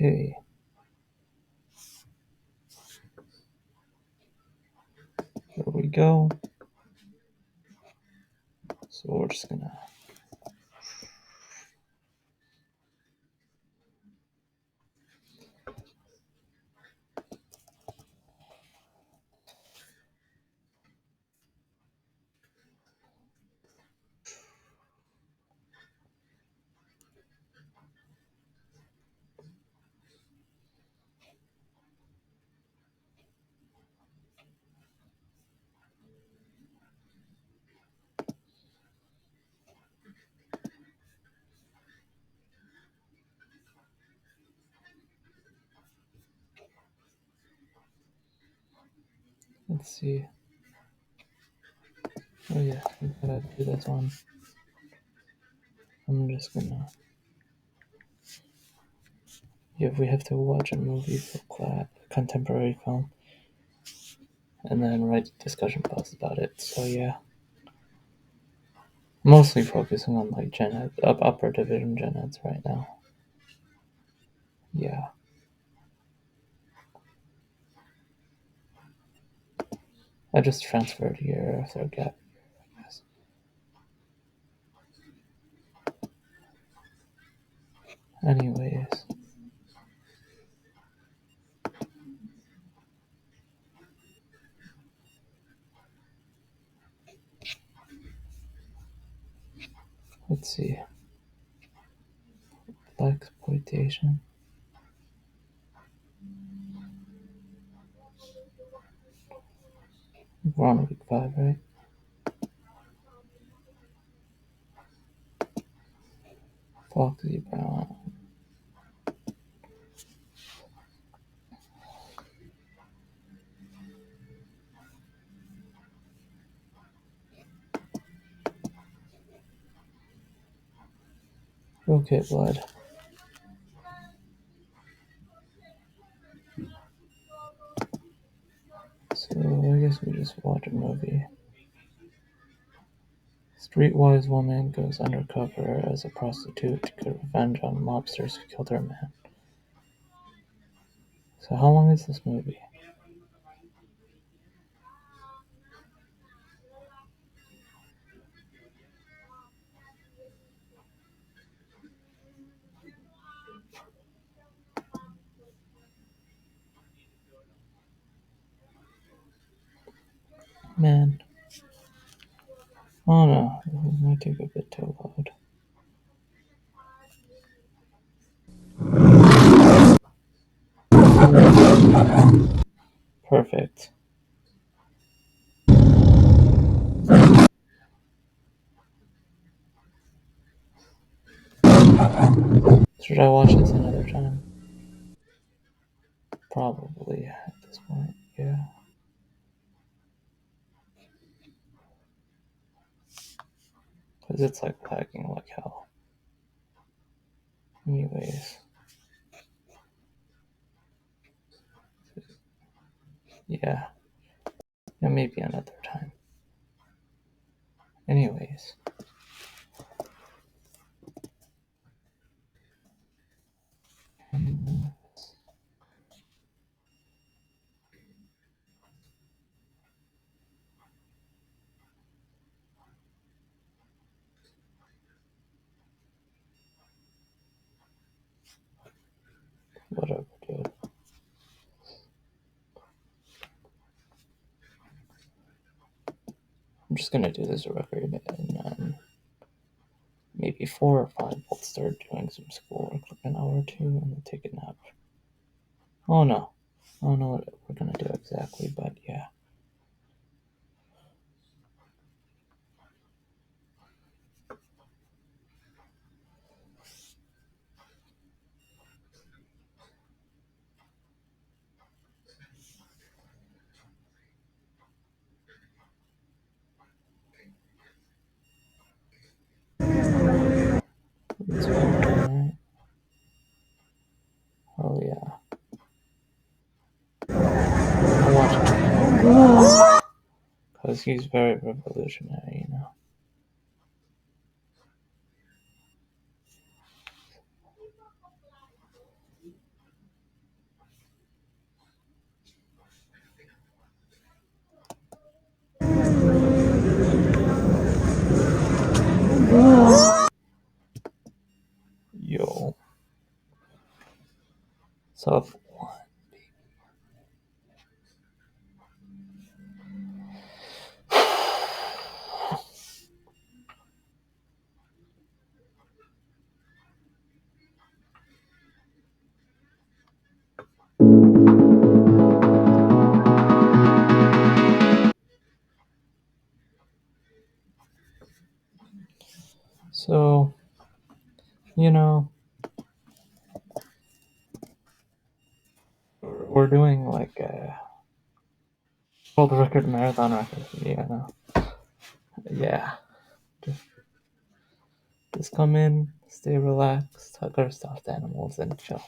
Okay. Here we go. So we're just gonna let's see. Oh yeah, we gotta do this one. I'm just gonna. Yeah, we have to watch a movie for class, contemporary film, and then write discussion posts about it. So yeah, mostly focusing on like gen ed, upper division gen eds right now. Yeah. I just transferred here after a gap. Yes. Anyways, let's see. Blaxploitation. We're on week 5, right? Foxy Brown. Okay, blood. So I guess we just watch a movie. Streetwise woman goes undercover as a prostitute to get revenge on mobsters who killed her man. So how long is this movie? Man. Oh no, this might take a bit to load. Perfect. Should I watch this another time? Probably at this point, yeah. Because it's like lagging like hell. Anyways. Yeah. Yeah, maybe another time. Anyways. Whatever, dude. I'm just gonna do this record and then maybe 4 or 5 we'll start doing some schoolwork for an hour or two and then take a nap. Oh no. I don't know what we're gonna do exactly, but yeah. It's alright. Oh yeah. I watch it because he's very revolutionary, you know. Tough one. So, you know, we're doing like a world record marathon record. Yeah, no. Yeah. Just come in, stay relaxed, hug our stuffed animals, and chill.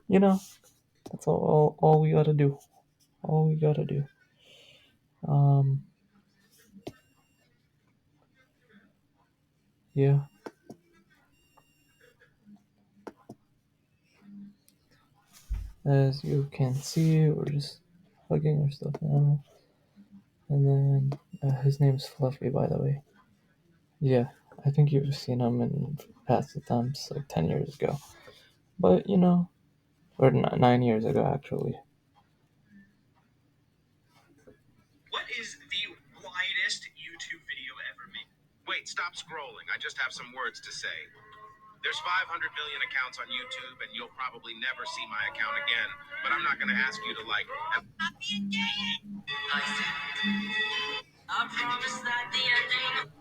You know, that's all we gotta do. All we gotta do. Um, yeah. As you can see, we're just hugging our stuffed animal. And then, his name's Fluffy, by the way. Yeah, I think you've seen him in past attempts, like 10 years ago. But, you know, or 9 years ago, actually. What is the widest YouTube video ever made? Wait, stop scrolling. I just have some words to say. There's 500 million accounts on YouTube, and you'll probably never see my account again. But I'm not going to ask you to like. I promise that the ending.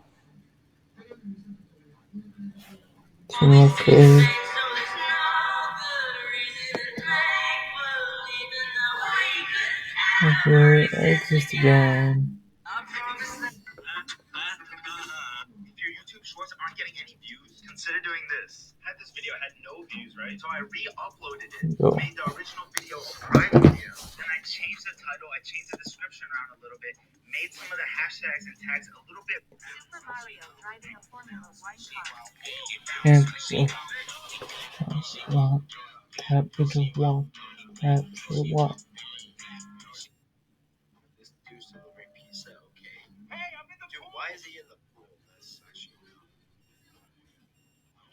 Timothy. Okay, exist again. If your YouTube shorts aren't getting any views, consider doing this. Had this video had no views, right? So I re-uploaded it, Go. made the original video a private video, and I changed the title, I changed the description around a little bit, made some of the hashtags and tags a little bit. Super Mario driving a Formula One car. And walk, tap to walk, tap to walk. This dude's delivering pizza, okay? Hey, I'm in the pool. Why is he in the pool? That's actually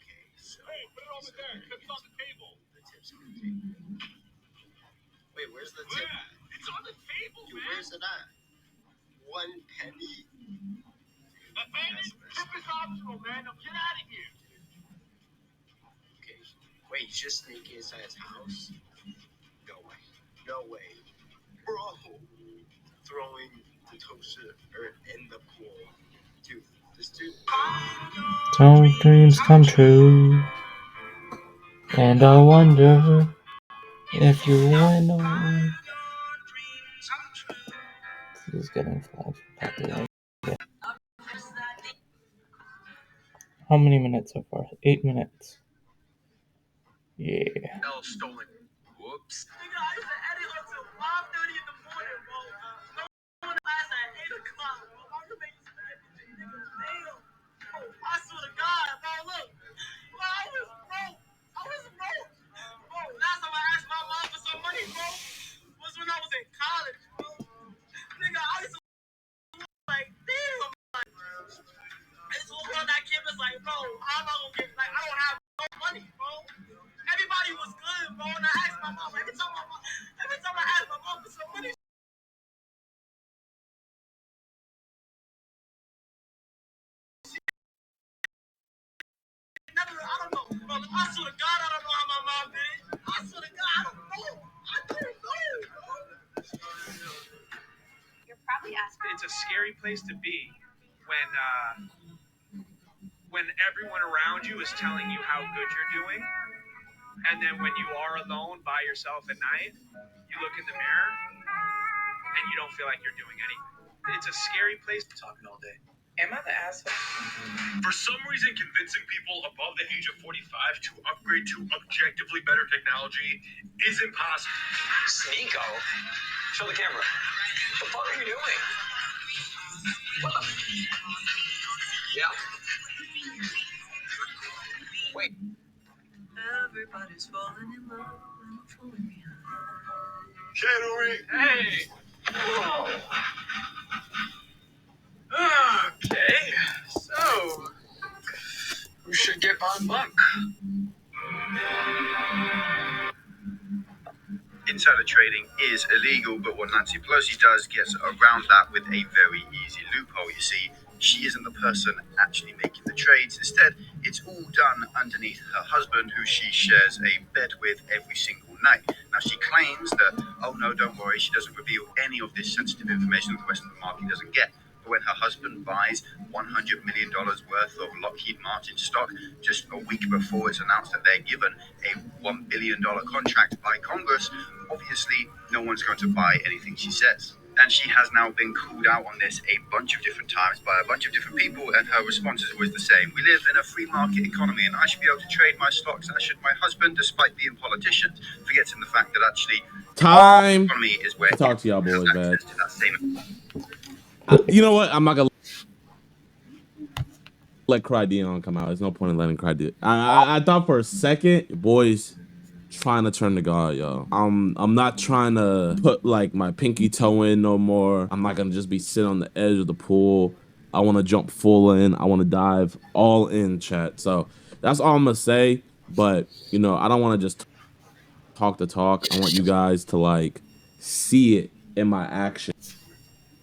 okay. So hey, put it over there. It's on the table. The tip's on the table. Wait, where's the tip? It's on the table, man. Where's it at? 1 penny. Tip is optional, man. Now get out of here. Okay. Wait, he's just sneaking inside his house? No way. No way. Bro. Throwing the toaster in the pool. Dude, this dude. Some dreams come true. And I wonder if you want to know. This is getting flagged for copyright. How many minutes so far? 8 minutes. Yeah. Stolen. Whoops. Nigga, I used to edit until 5:30 in the morning, bro. No one class at 8 o'clock, bro. My roommate used to edit me, nigga. Damn. Bro, I swear to God, bro, look. Bro, I was broke. Bro, last time I asked my mom for some money, bro, was when I was in college, bro. Nigga, I used to like, damn. I used to walk around that campus like, bro, how am I gonna get, like, I don't have no money, bro. Everybody was good, bro, and I asked my mom, every time I asked my mom for some money, never, I don't know, bro. I swear to God, I don't know how my mom did it. I swear to God, I don't know. I don't know, bro. You're probably asking. It's a scary place to be when everyone around you is telling you how good you're doing, and then when you are alone by yourself at night, you look in the mirror and you don't feel like you're doing anything. It's a scary place. Talking all day. Am I the asshole? For some reason, convincing people above the age of 45 to upgrade to objectively better technology is impossible. Sneeko? Show the camera. What the fuck are you doing? Yeah. Wait. Everybody's falling in love and I'm falling behind. Hey! Okay, so who should get Bon Buck? the trading is illegal, but what Nancy Pelosi does gets around that with a very easy loophole. You see, she isn't the person actually making the trades. Instead, it's all done underneath her husband, who she shares a bed with every single night. Now, she claims that, oh no, don't worry, she doesn't reveal any of this sensitive information that the rest of the market doesn't get. But when her husband buys $100 million worth of Lockheed Martin stock just a week before it's announced that they're given a $1 billion contract by Congress, obviously no one's going to buy anything she says. And she has now been called out on this a bunch of different times by a bunch of different people, and her response is always the same. We live in a free market economy, and I should be able to trade my stocks, as should my husband, despite being politicians. Forgetting the fact that actually Time economy is where to talk to y'all boys, man. access to that same. You know what? I'm not gonna let Cry Dion come out. There's no point in letting Cry Dion. I thought for a second, boys trying to turn to God, yo. I'm not trying to put like my pinky toe in no more. I'm not gonna just be sitting on the edge of the pool. I want to jump full in. I want to dive all in, chat. So that's all I'm gonna say. But you know, I don't want to just talk the talk. I want you guys to like see it in my actions.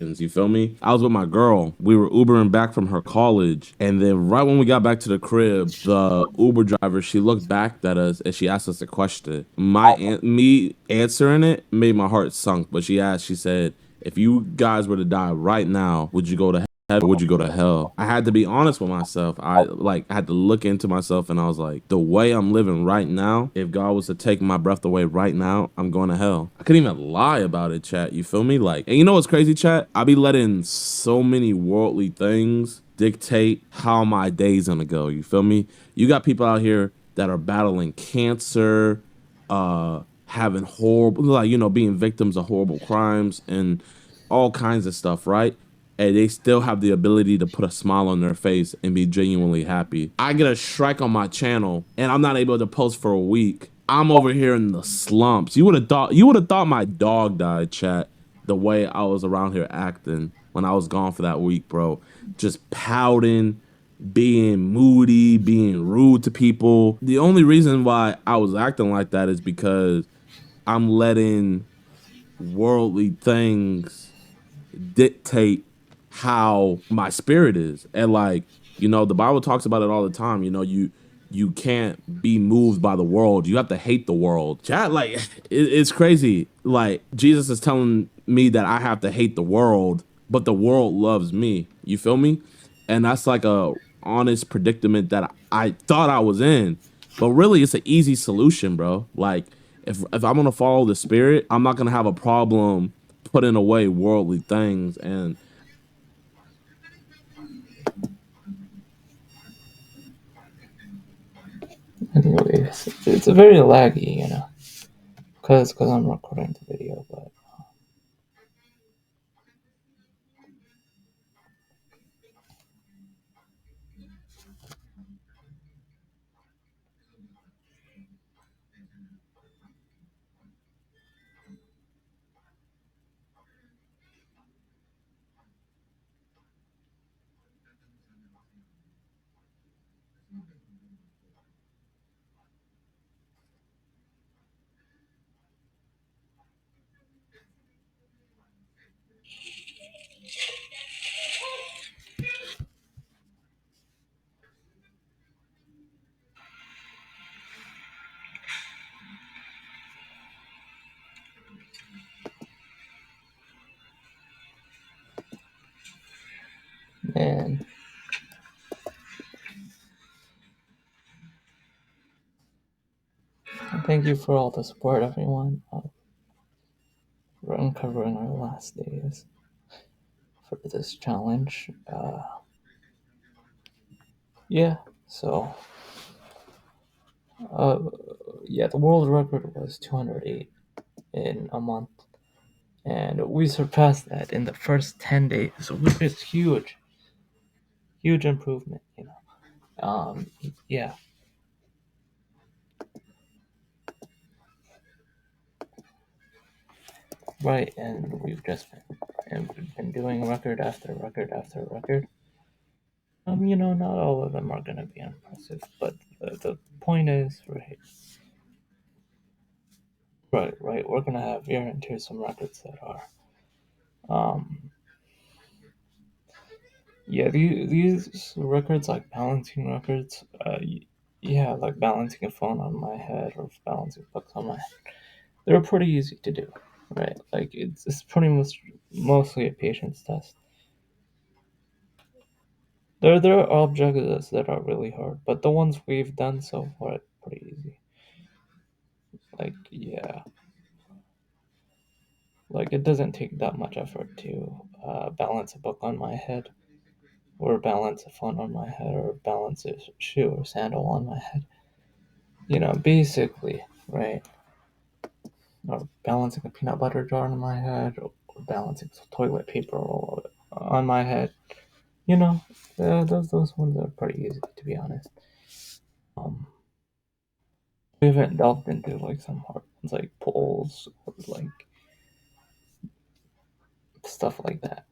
You feel me? I was with my girl. We were Ubering back from her college. And then right when we got back to the crib, the Uber driver, she looked back at us and she asked us a question. Me answering it made my heart sunk. But she said, if you guys were to die right now, would you go to heaven or would you go to hell? I had to be honest with myself. I had to look into myself, and I was like, the way I'm living right now, if God was to take my breath away right now, I'm going to hell. I couldn't even lie about it, chat. You feel me? Like, and you know what's crazy, chat? I be letting so many worldly things dictate how my day's gonna go. You feel me? You got people out here that are battling cancer, having horrible, like, you know, being victims of horrible crimes and all kinds of stuff, right? And they still have the ability to put a smile on their face and be genuinely happy. I get a strike on my channel and I'm not able to post for a week. I'm over here in the slumps. You would have thought my dog died, chat, the way I was around here acting when I was gone for that week, bro. Just pouting, being moody, being rude to people. The only reason why I was acting like that is because I'm letting worldly things dictate how my spirit is. And like, you know, the Bible talks about it all the time. You know, you can't be moved by the world. You have to hate the world. Chat, like, it's crazy. Like, Jesus is telling me that I have to hate the world, but the world loves me. You feel me? And that's like a honest predicament that I thought I was in. But really, it's an easy solution, bro. Like, if I'm gonna follow the spirit, I'm not gonna have a problem putting away worldly things. And Anyways, it's very laggy, you know, because I'm recording the video, but. And thank you for all the support, everyone, for uncovering our last days for this challenge. Yeah, so yeah, the world record was 208 in a month, and we surpassed that in the first 10 days, which is huge improvement, you know. Yeah. Right, and we've been doing record after record after record. You know, not all of them are gonna be impressive, but the point is, right? Right, right. We're gonna have here and here's some records that are, um, yeah. These records, like balancing records, yeah, like balancing a phone on my head or balancing books on my head. They're pretty easy to do, right? Like it's pretty much mostly a patience test. There are objectives that are really hard, but the ones we've done so far are pretty easy. Like yeah, like it doesn't take that much effort to balance a book on my head, or balance a phone on my head, or balance a shoe or sandal on my head. Basically, right? Or balancing a peanut butter jar on my head, or balancing some toilet paper on my head. You know, those ones are pretty easy to be honest. Um, we haven't delved into like some hard ones like poles or like stuff like that.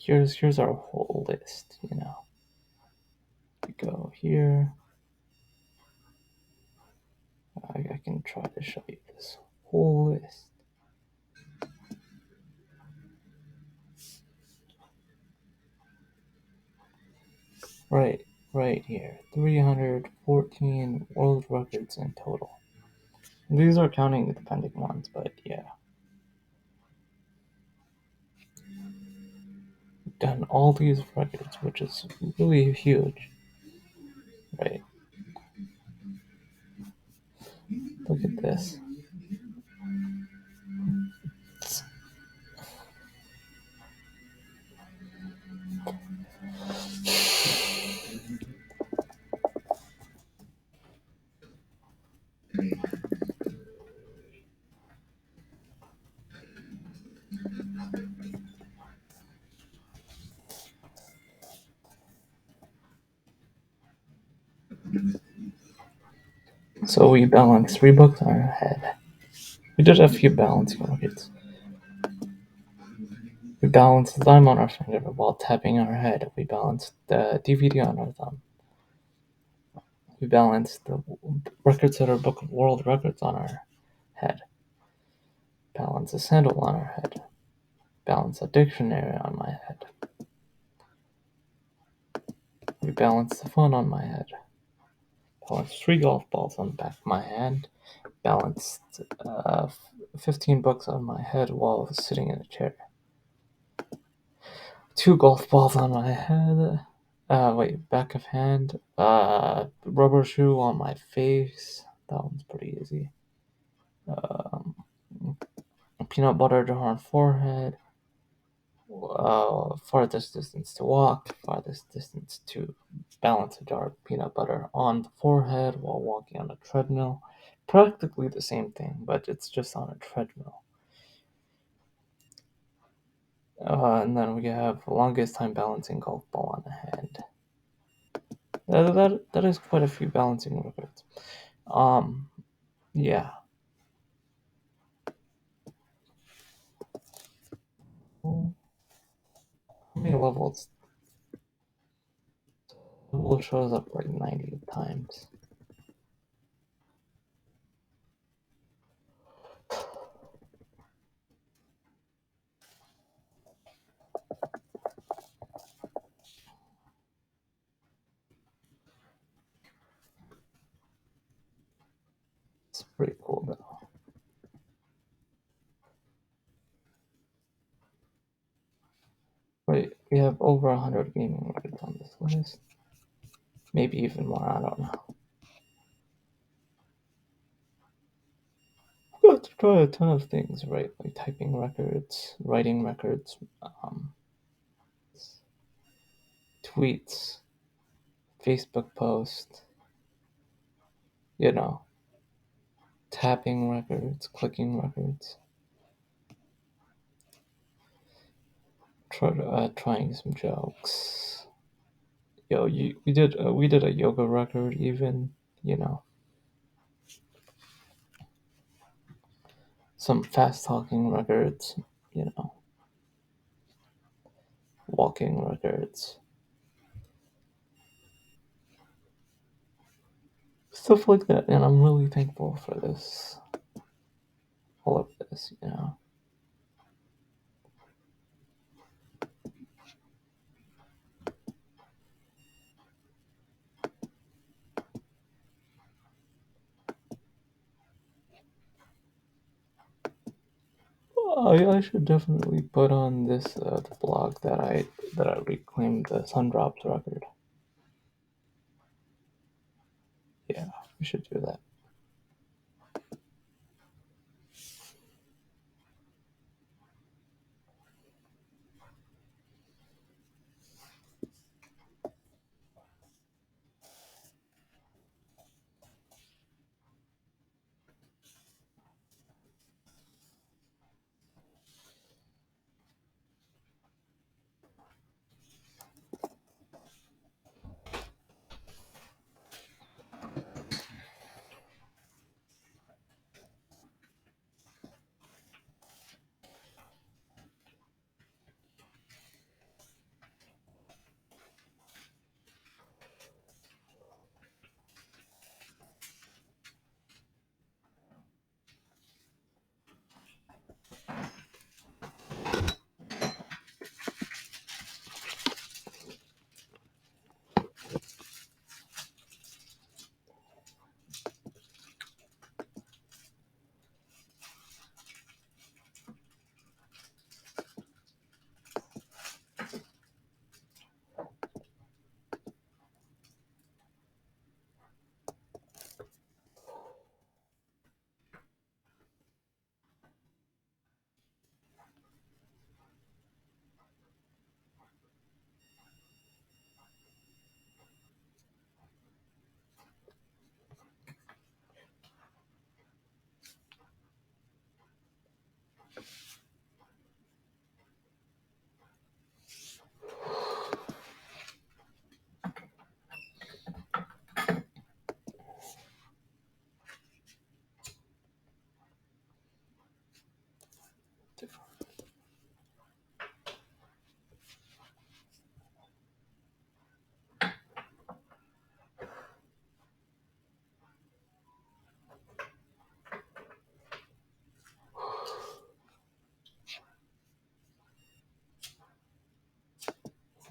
Here's our whole list. We go here. I can try to show you this whole list. Right here, 314 world records in total. These are counting the depending ones, but yeah. We've done all these records, which is really huge, right? Look at this. So we balanced 3 books on our head. We did a few balancing records. We balanced the thumb on our finger while tapping our head. We balanced the DVD on our thumb. We balanced the records that are book of world records on our head. Balance a sandal on our head. Balance a dictionary on my head. We balance the phone on my head. Balance 3 golf balls on the back of my hand. Balanced 15 books on my head while sitting in a chair. 2 golf balls on my head. Back of hand. Rubber shoe on my face. That one's pretty easy. Peanut butter jar on forehead. Farthest distance to walk. Farthest distance to balance a jar of peanut butter on the forehead while walking on a treadmill. Practically the same thing, but it's just on a treadmill. And then we have longest time balancing golf ball on the hand. That is quite a few balancing records. Yeah. How many levels? Level shows up like 90 times. It's pretty cool though. Right, we have over 100 gaming records on this list. Maybe even more, I don't know. We got to try a ton of things, right? Like typing records, writing records, tweets, Facebook posts, tapping records, clicking records. Trying some jokes. We did a yoga record even. some fast talking records, you know, walking records, stuff like that. And I'm really thankful for this, all of this, you know. I should definitely put on this the blog that I reclaimed the Sundrops record. Yeah, we should do that.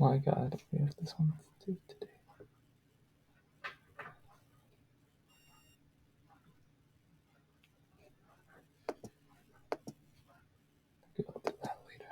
My God, we have this one today. Okay, I'll do that later.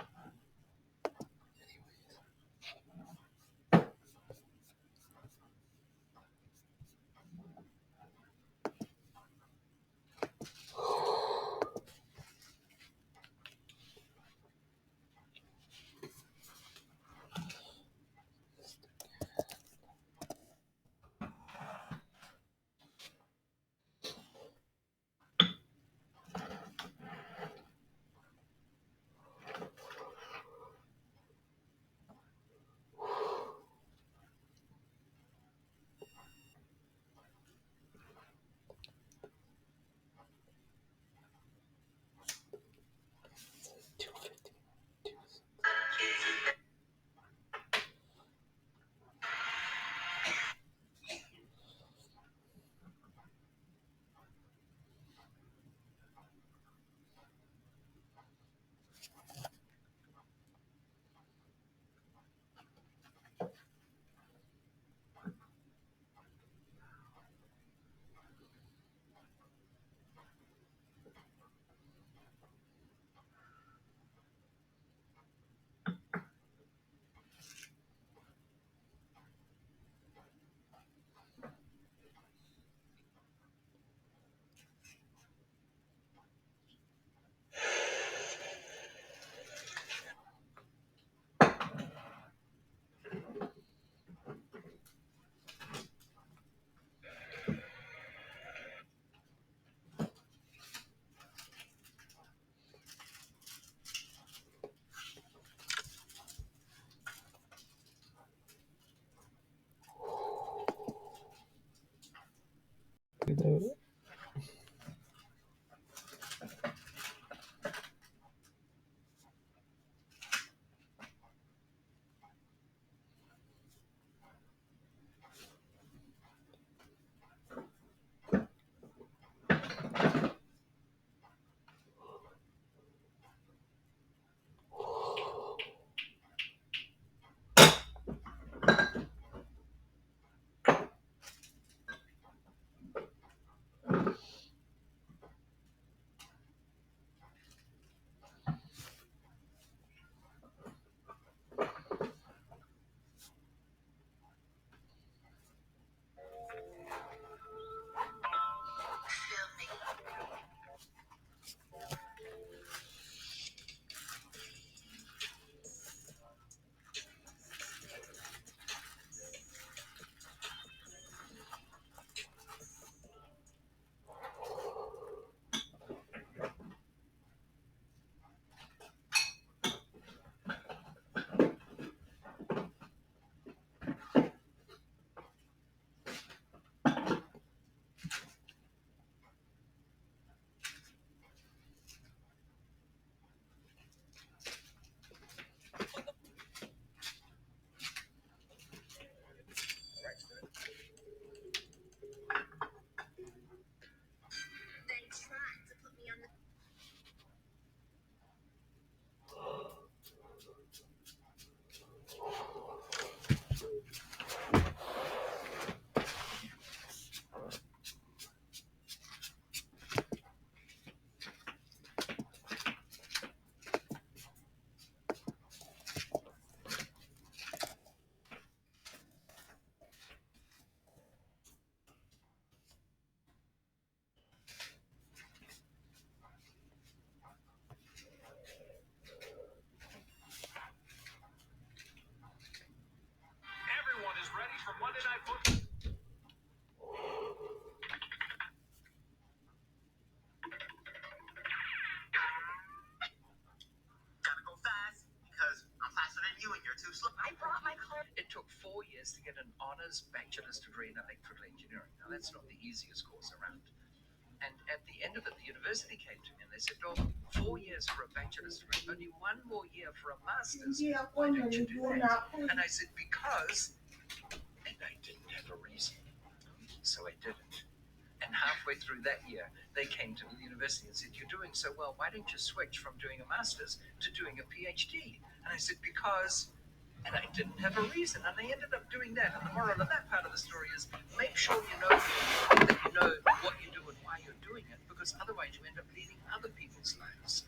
Do that. too slow. I brought my car. It took 4 years to get an honors bachelor's degree in electrical engineering. Now, that's not the easiest course around. And at the end of it, the university came to me and they said, "Oh, 4 years for a bachelor's degree, only 1 more year for a master's. Why don't you do that?" And I said, "Because," and I didn't have a reason. So I didn't. And halfway through that year, they came to the university and said, "You're doing so well. Why don't you switch from doing a master's to doing a PhD?" And I said, "Because," and I didn't have a reason. And I ended up doing that. And the moral of that part of the story is make sure you know that you know what you do and why you're doing it, because otherwise you end up leading other people's lives.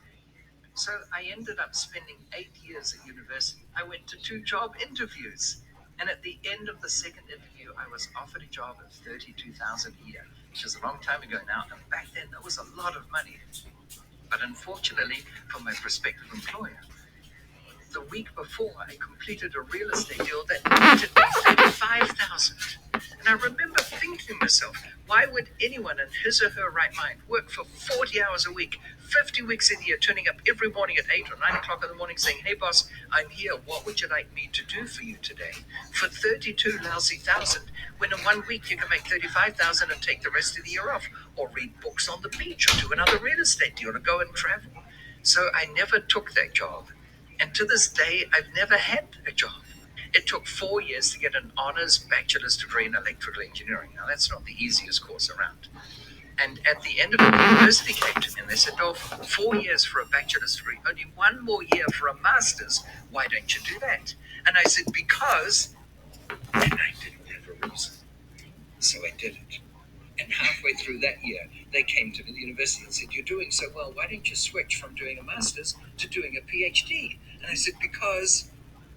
So I ended up spending 8 years at university. I went to 2 job interviews. And at the end of the second interview, I was offered a job at $32,000 a year, which is a long time ago now. And back then, that was a lot of money. But unfortunately, for my prospective employer, the week before, I completed a real estate deal that netted me $35,000. And I remember thinking to myself, why would anyone in his or her right mind work for 40 hours a week, 50 weeks in a year, turning up every morning at 8 or 9 o'clock in the morning saying, "Hey boss, I'm here. What would you like me to do for you today?" For 32 lousy thousand, when in 1 week you can make 35,000 and take the rest of the year off, or read books on the beach, or do another real estate deal, or go and travel. So I never took that job. And to this day, I've never had a job. It took 4 years to get an honors bachelor's degree in electrical engineering. Now, that's not the easiest course around. And at the end of it, the university came to me and they said, "Oh, 4 years for a bachelor's degree, only 1 more year for a master's. Why don't you do that?" And I said, "Because," and I didn't have a reason. So I did it. And halfway through that year, they came to me, the university, and said, "You're doing so well. Why don't you switch from doing a master's to doing a PhD?" And I said, "Because,"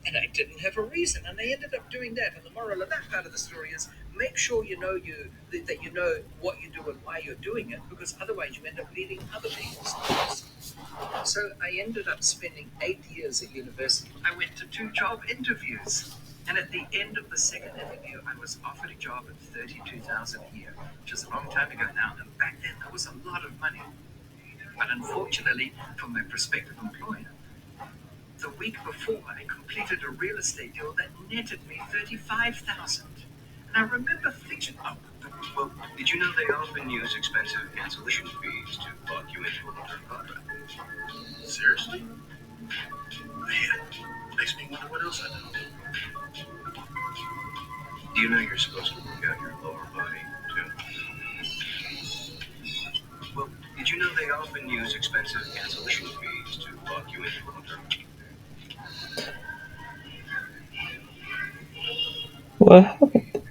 and I didn't have a reason. And I ended up doing that. And the moral of that part of the story is make sure you know that you know what you do and why you're doing it, because otherwise you end up leading other people's lives. So I ended up spending 8 years at university. I went to 2 job interviews. And at the end of the second interview, I was offered a job at 32,000 a year, which is a long time ago now. And back then, that was a lot of money. But unfortunately, for my prospective employer, the week before, I completed a real estate deal that netted me 35,000. And I remember thinking, Oh, well, did you know they often use expensive cancellation fees to lock you into a long-term contract? Seriously? Man, makes me wonder what else I know. Do you know you're supposed to work out your lower body, too? Well, did you know they often use expensive cancellation fees to lock you into a long-term contract? What happened?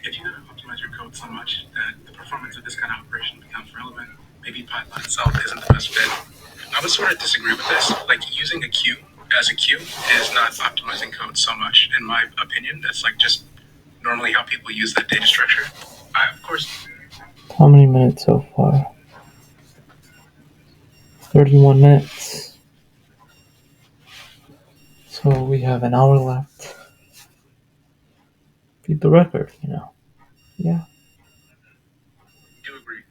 If you optimize your code so much that the performance of this kind of operation becomes relevant, maybe Python itself isn't the best fit. I would sort of disagree with this. Like, using a queue as a queue is not optimizing code so much, in my opinion. That's like just normally how people use that data structure. Of course. How many minutes so far? 31 minutes. So we have an hour left. Beat the record, you know. Yeah. Do agree.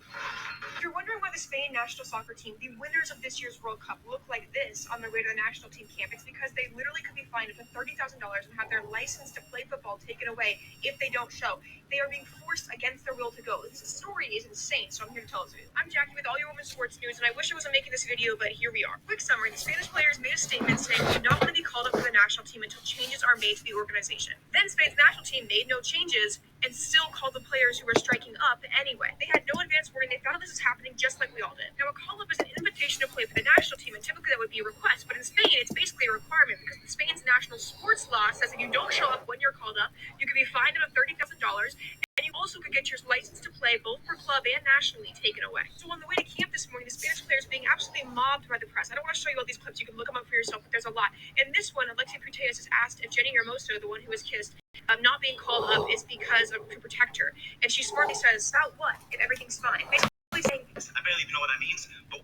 If you're wondering why the Spain national soccer team, the winners of this year's World Cup, look like this on their way to the national team camp, it's because they literally could be fined up to $30,000 and have their license to play football taken away if they don't show. They are being forced against their will to go. This story is insane, so I'm here to tell it to you. I'm Jackie with all your women's sports news, and I wish I wasn't making this video, but here we are. Quick summary: the Spanish players made a statement saying they do not want to be called up for the national team until changes are made to the organization. Then Spain's national team made no changes and still called the players who were striking up anyway. They had no advance warning. They thought this was happening just like we all did. Now, a call-up is an invitation to play for the national team, and typically that would be a request, but in Spain, it's basically a requirement because Spain's national sports law says if you don't show up when you're called up, you could be fined up to $30,000, and you also could get your license to play both for club and nationally taken away. So on the way to camp this morning, the Spanish players being absolutely mobbed by the press. I don't want to show you all these clips. You can look them up for yourself, but there's a lot. In this one, Alexia Putellas is asked if Jenny Hermoso, the one who was kissed, not being called up is because of to protect her. And she smartly says, "About what? If everything's fine." Basically saying, I barely even know what that means, but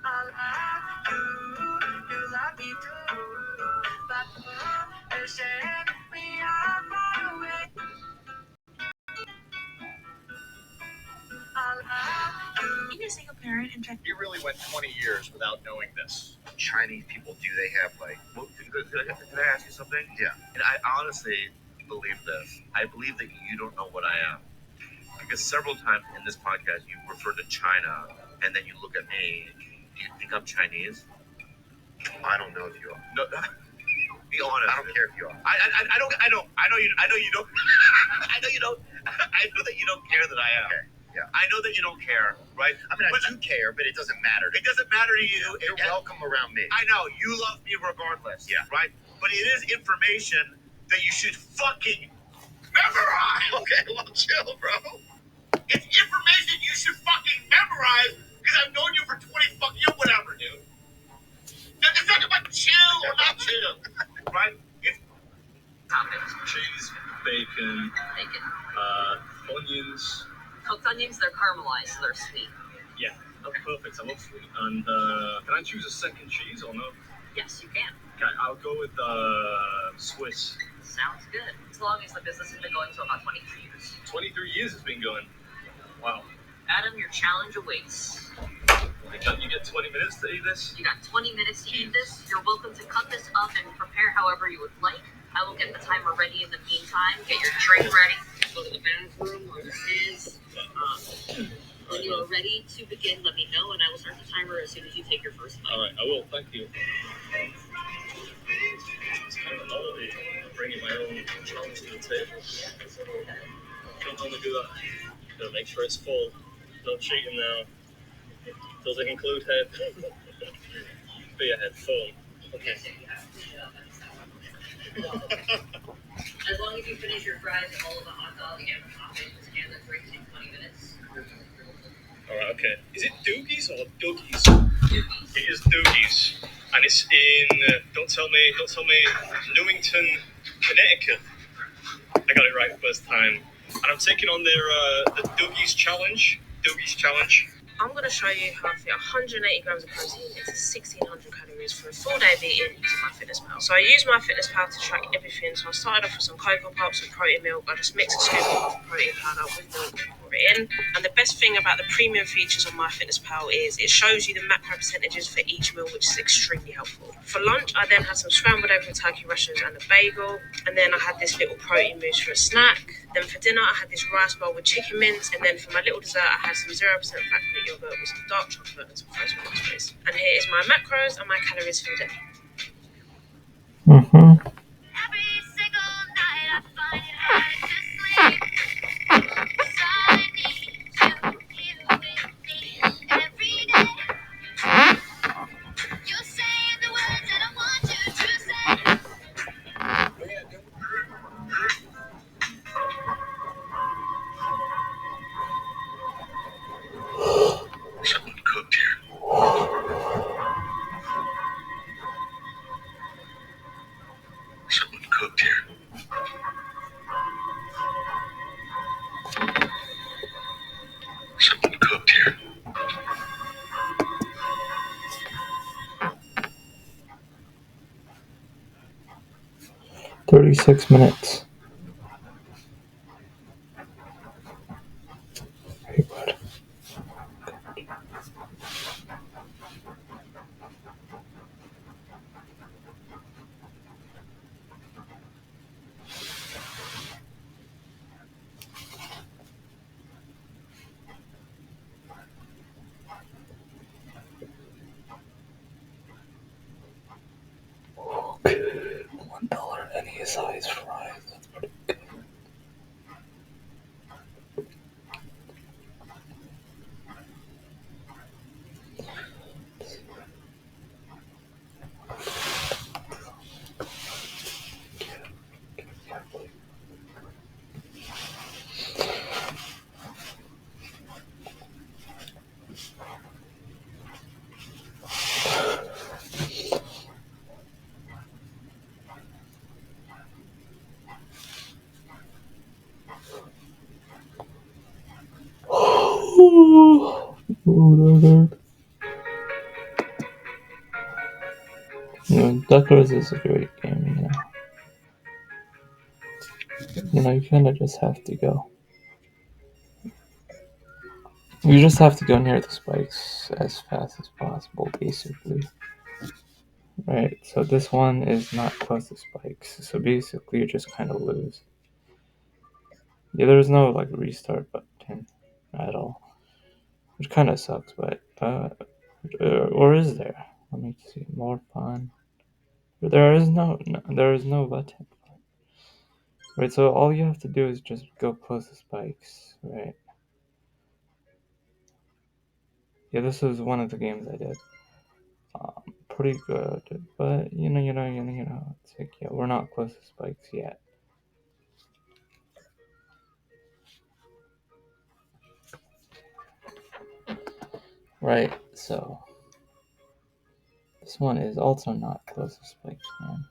I love you, you love me too. But, You really went 20 years without knowing this. Chinese people, do they have like? Well, can I ask you something? Yeah. And I honestly believe this. I believe that you don't know what I am, because several times in this podcast you referred to China, and then you look at me. Do you think I'm Chinese? I don't know if you are. No. Be honest. I don't care if you are. I don't. I know you. I know you don't. I know you don't. I know that you don't care that I am. Okay. Yeah. I know that you don't care, right? I mean, I do care, but it doesn't matter. It doesn't matter to you. You're welcome around me. I know. You love me regardless. Yeah. Right? But it is information that you should fucking memorize. Okay, well, chill, bro. It's information you should fucking memorize because I've known you for 20 fucking years, whatever, dude. It's not about chill or not chill, right? It's Toppings. cheese, bacon, onions. Cooked onions, they're caramelized, so they're sweet. Yeah, that's perfect. I love sweet. And can I choose a second cheese or no? Yes, you can. Okay, I'll go with Swiss. Sounds good. As long as the business has been going for about 23 years. 23 years it's been going. Wow. Adam, your challenge awaits. You get 20 minutes to eat this? You got 20 minutes to eat this. You're welcome to cut this up and prepare however you would like. I will get the timer ready in the meantime. Get your drink ready. Go to the bathroom where this is. When you are ready to begin, let me know, and I will start the timer as soon as you take your first bite. All right, I will. Thank you. It's kind of novelty, bringing my own challenge to the table. Don't normally do that. Gotta make sure it's full. No cheating now. Does it include head? Be a head full. Okay. As long as you finish your fries, all of the hot dog and the toppings and the drinks in 20 minutes. Alright, okay. Is it Doogies or Doogies? Doogies. It is Doogies. And it's in, don't tell me, Newington, Connecticut. I got it right the first time. And I'm taking on their the Doogies Challenge. I'm going to show you how to fit 180 grams of protein into 1,600 calories for a full day of eating using MyFitnessPal. So I use MyFitnessPal to track everything. So I started off with some cocoa pops and protein milk. I just mix a scoop of protein powder with milk and pour it in. And the best thing about the premium features on MyFitnessPal is it shows you the macro percentages for each meal, which is extremely helpful. For lunch, I then had some scrambled egg with turkey rashers and a bagel. And then I had this little protein mousse for a snack. Then for dinner, I had this rice bowl with chicken mince. And then for my little dessert, I had some 0% fat Greek yogurt with some dark chocolate and some frozen raspberries. And here is my macros and my calories for the day. Mm-hmm. Every single night I find it hard to sleep. So I need you with me every day. You're saying the words that I want you to say. Someone cooked here. Someone cooked here. Someone cooked here. 36 minutes. Very good. Okay, $1 any size fries. That's pretty good. Duckers is a great game, you kind of just have to go. You just have to go near the spikes as fast as possible, basically. Right, so this one is not close to spikes, so basically you just kind of lose. Yeah, there's no like restart button at all, which kind of sucks, but or is there? Let me see, more fun. There is no button. Right, so all you have to do is just go close to spikes, right? Yeah, this was one of the games I did. Pretty good, but you know, it's like, yeah, we're not close to spikes yet. Right, so this one is also not close to spikes, man.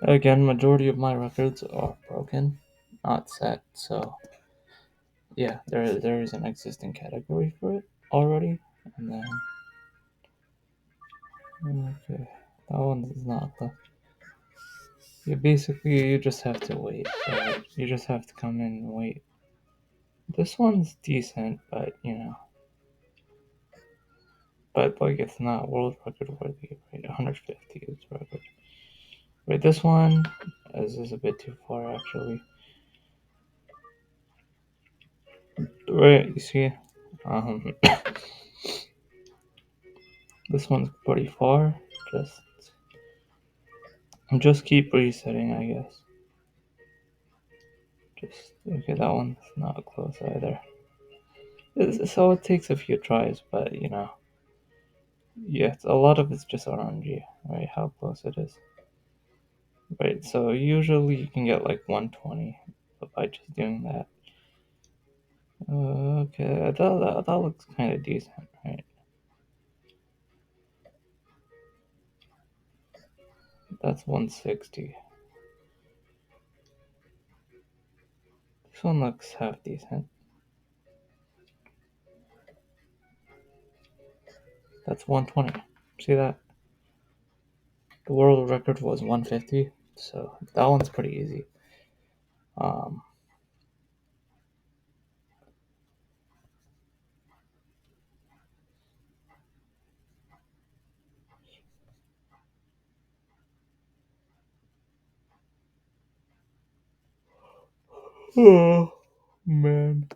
Again, majority of my records are broken, not set, so yeah, there is an existing category for it already, and then okay, that one is not the. Yeah, basically you just have to wait. Right? You just have to come in and wait. This one's decent, but you know, but like it's not world record worthy. Right, 150 is record. Right, this one is a bit too far actually. Right, you see, this one's pretty far. Just keep resetting, I guess. Just okay, that one's not close either. So it takes a few tries, but you know, yeah, a lot of it's just RNG, right? How close it is. Right, so usually you can get like 120 by just doing that. Okay, that looks kind of decent, right? That's 160. This one looks half decent. That's 120. See that? The world record was 150, so that one's pretty easy. Oh man.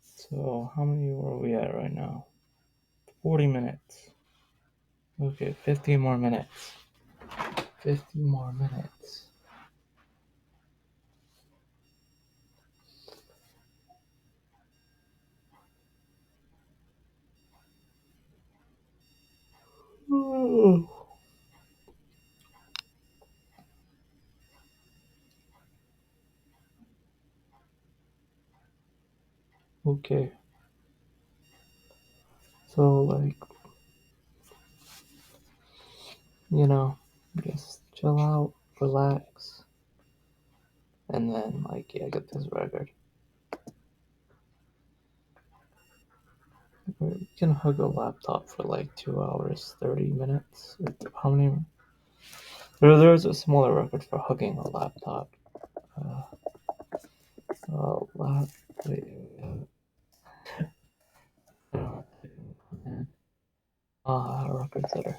So how many were we at right now? 40 minutes. Okay, 50 more minutes. 50 more minutes. Oh. Okay. So like, you know, just chill out, relax, and then like, yeah, get this record. You can hug a laptop for like 2 hours, 30 minutes. How many? There's a smaller record for hugging a laptop. Wait. Record setter.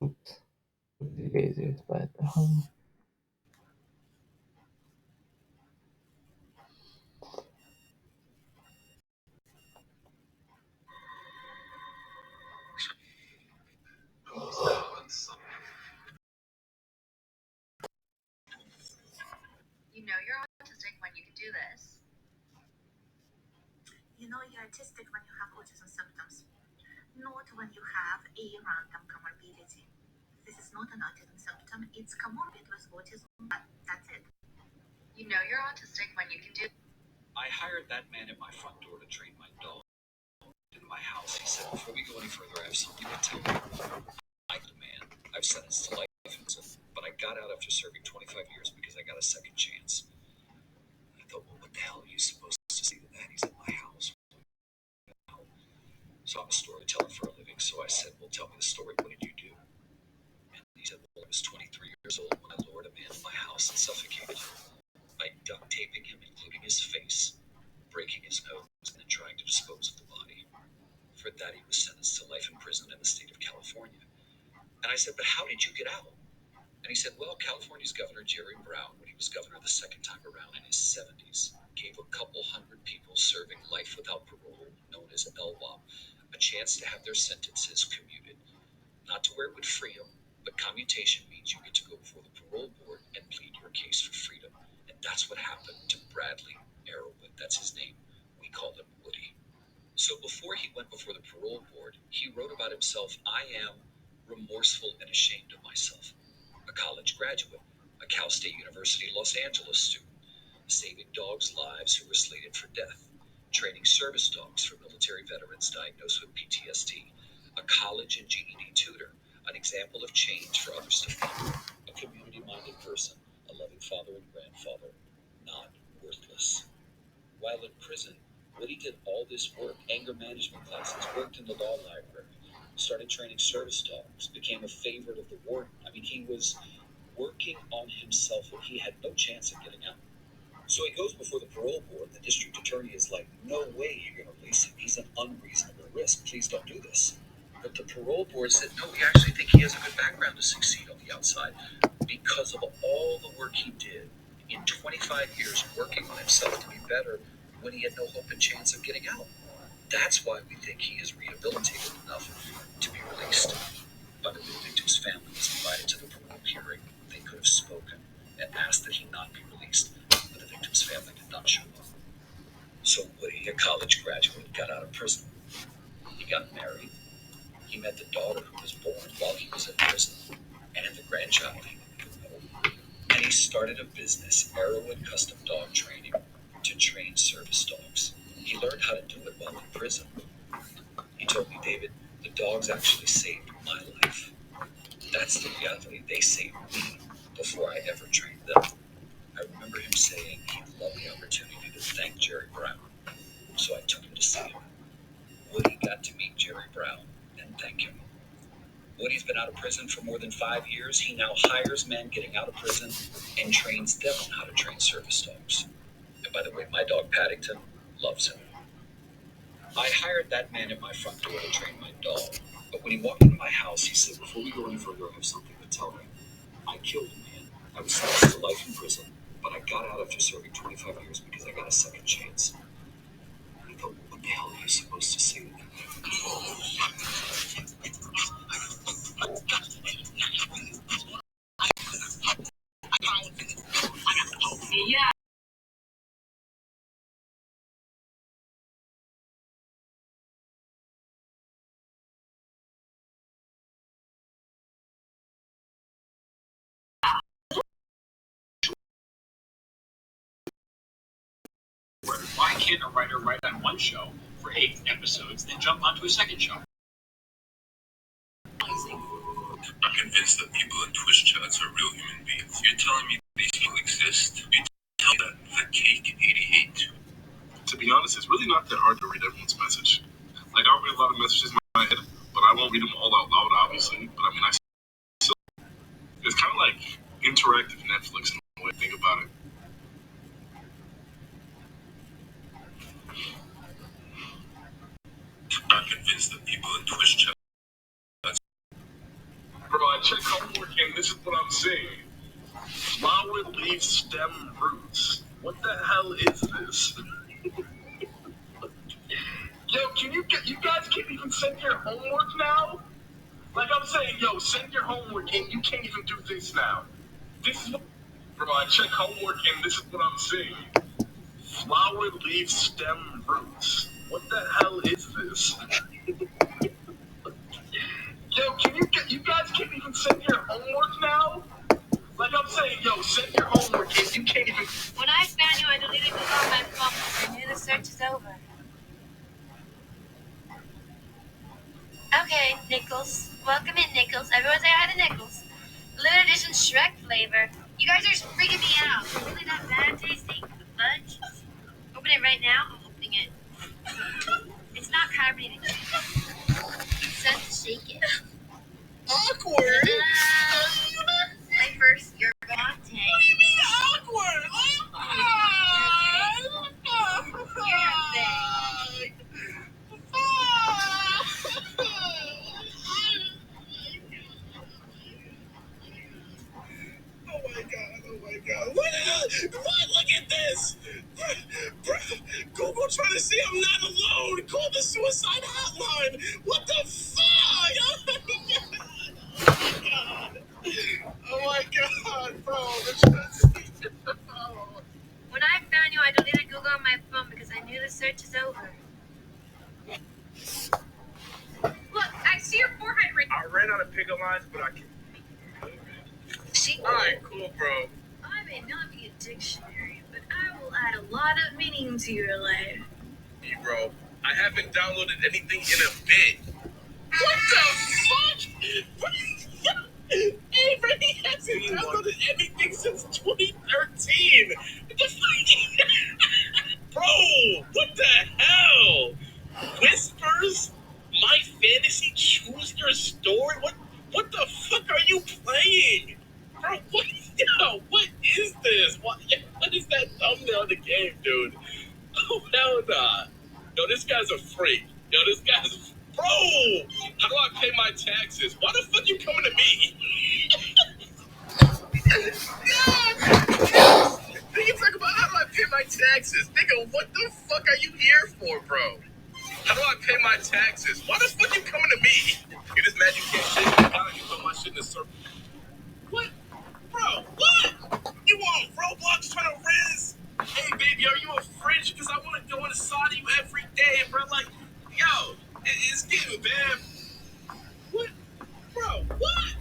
Oops. Oopsie daisies, but You know you're autistic when you can do this. You know you're autistic when you have autism symptoms, not when you have a random comorbidity. This is not an autism symptom, it's comorbid with autism, but that's it. You know you're autistic when you can do. I hired that man at my front door to train my dog. In my house, he said, before we go any further, I have something to tell you. I like the man. I've sentenced to life in prison, but I got out after serving 25 years because I got a second chance. I thought, well, what the hell are you supposed to say to that? He's at my house. So I'm a storyteller for a living, so I said, well, tell me the story. What did you do? And He said, well, I was 23 years old when I lured a man in my house and suffocated him by duct taping him, including his face, breaking his nose, and then trying to dispose of the body. For that, he was sentenced to life in prison in the state of California. And I said, but how did you get out? And he said, well, California's Governor Jerry Brown, when he was governor the second time around in his 70s, gave a couple hundred people serving life without parole, known as LWOP, a chance to have their sentences commuted. Not to where it would free them, but commutation means you get to go before the parole board and plead your case for freedom. And that's what happened to Bradley Arrowwood. That's his name. We called him Woody. So before he went before the parole board, he wrote about himself, I am remorseful and ashamed of myself. A college graduate, a Cal State University Los Angeles student, saving dogs' lives who were slated for death, training service dogs for military veterans diagnosed with PTSD, a college and GED tutor, an example of change for others to follow, a community-minded person, a loving father and grandfather, not worthless. While in prison, Woody did all this work, anger management classes, worked in the law library, started training service dogs, became a favorite of the warden. I mean, he was working on himself and he had no chance of getting out. So he goes before the parole board. The district attorney is like, no way you're going to release him. He's an unreasonable risk. Please don't do this. But the parole board said, no, we actually think he has a good background to succeed on the outside because of all the work he did in 25 years working on himself to be better when he had no hope and chance of getting out. That's why we think he is rehabilitated enough to be released. By the way, the victim's family was invited to the parole hearing. They could have spoken and asked that he not be released, but the victim's family did not show up. So Woody, a college graduate, got out of prison. He got married. He met the daughter who was born while he was in prison, and the grandchild he didn't know. And he started a business, Arrowwood Custom Dog Training, to train service dogs. He learned how to do it while in prison. He told me, David, the dogs actually saved my life. That's the reality. They saved me before I ever trained them. I remember him saying he'd love the opportunity to thank Jerry Brown. So I took him to see him. Woody got to meet Jerry Brown and thank him. Woody's been out of prison for more than 5 years. He now hires men getting out of prison and trains them on how to train service dogs. And by the way, my dog Paddington loves him. I hired that man at my front door to train my dog. But when he walked into my house, he said, before we go any further, I have something to tell you. I killed a man. I was sentenced to life in prison, but I got out after serving 25 years because I got a second chance. I thought, what the hell are you supposed to say to that? Yeah. Why can't a writer write on one show for 8 episodes, then jump onto a second show? I'm convinced that people in Twitch chats are real human beings. You're telling me these people exist? You tell that the Cake 88. To be honest, it's really not that hard to read everyone's message. Like, I'll read a lot of messages in my head, but I won't read them all out loud, obviously. But I mean, it's kind of like interactive Netflix in a way to think about it. I'm convinced that people in Twitch chats. Bro, I check homework and this is what I'm saying. Flower, leaves, stem, roots. What the hell is this? Yo, you guys can't even send your homework now? Like I'm saying, yo, send your homework and you can't even do this now. This is what, bro, I check homework and this is what I'm saying. Flower, leaves, stem, roots. What the hell is this? Yo, you guys can't even send your homework now? Like I'm saying, yo, send your homework and you can't even. When I found you, I deleted Google on my phone. I knew the search is over. Okay, Nichols. Welcome in, Nichols. Everyone say hi to Nichols. Limited edition Shrek flavor. You guys are freaking me out. It's really not bad tasting. The fudge. Open it right now. I'm opening it. It's not carbonated. It says to shake it. Awkward? Play first, you're latte. What do you mean awkward? Oh my god. What? Look at this! Bro, Google trying to say I'm not alone! Call the suicide hotline! What the fuck? Oh my god, bro. When I found you, I deleted Google on my phone because I knew the search is over. Look, I see your forehead ring. I ran out of pickup lines, but I can. Alright, cool, bro. I may not be a dictionary, but I will add a lot of meaning to your life. Hey, bro, I haven't downloaded anything in a bit. What the fuck? Avery hasn't downloaded anything since 2013. What the fuck? Bro, what the hell? Whispers? My Fantasy Choose Your Story? What the fuck are you playing? Bro, what is this? What is that thumbnail of the game, dude? Oh, hell nah. Yo, this guy's a freak. Yo, this guy's... Bro! How do I pay my taxes? Why the fuck you coming to me? Nigga, talk about how do I pay my taxes? Nigga, what the fuck are you here for, bro? How do I pay my taxes? Why the fuck you coming to me? You just mad you can't shake me down and you put my shit in the circle. What? Bro, what? You want Roblox trying to riz? Hey, baby, are you a fridge? Because I want to go inside of you every day, bro. Like, yo, it's getting bad. What? Bro, what?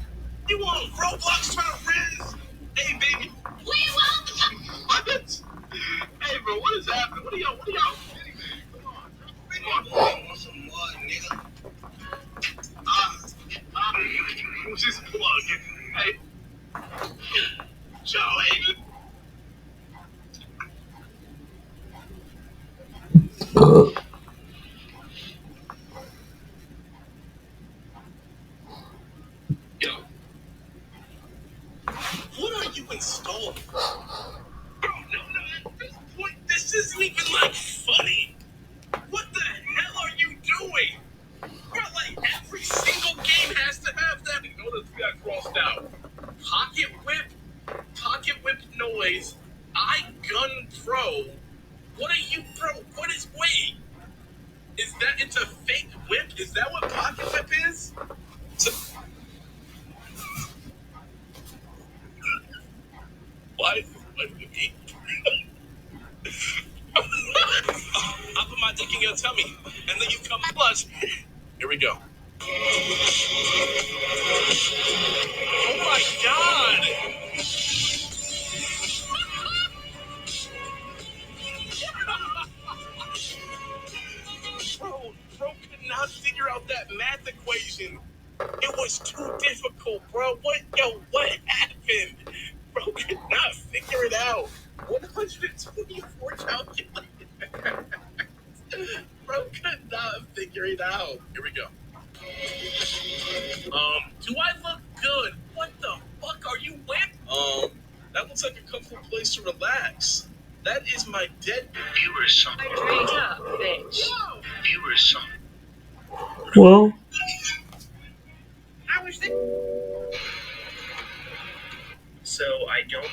You want Roblox trying to riz? Hey, baby. We will. What? Hey, bro, what is happening? What are y'all kidding me? Come on, some mud, nigga. Just plug it. Hey. Joey. Yo. What are you installing? Bro, no, at this point, this isn't even, like, funny. What the hell are you doing? Bro, like, every single game has to have that. Notice we got crossed out. Pocket whip noise, iGun Pro. What are you, bro? What is, wait. Is that, it's a fake whip? Is that what Pocket Whip is? Why is this funny to me? I'll put my dick in your tummy, and then you come plus. Here we go. Oh my god! Bro could not figure out that math equation. It was too difficult, bro. What happened? Bro could not figure it out. 124 calculated. Bro could not figure it out. Here we go. Do I look good? What the fuck are you wearing? That looks like a comfortable place to relax. That is my dead viewer song. I drained up, bitch. Viewer song. Well, I was there. So I don't.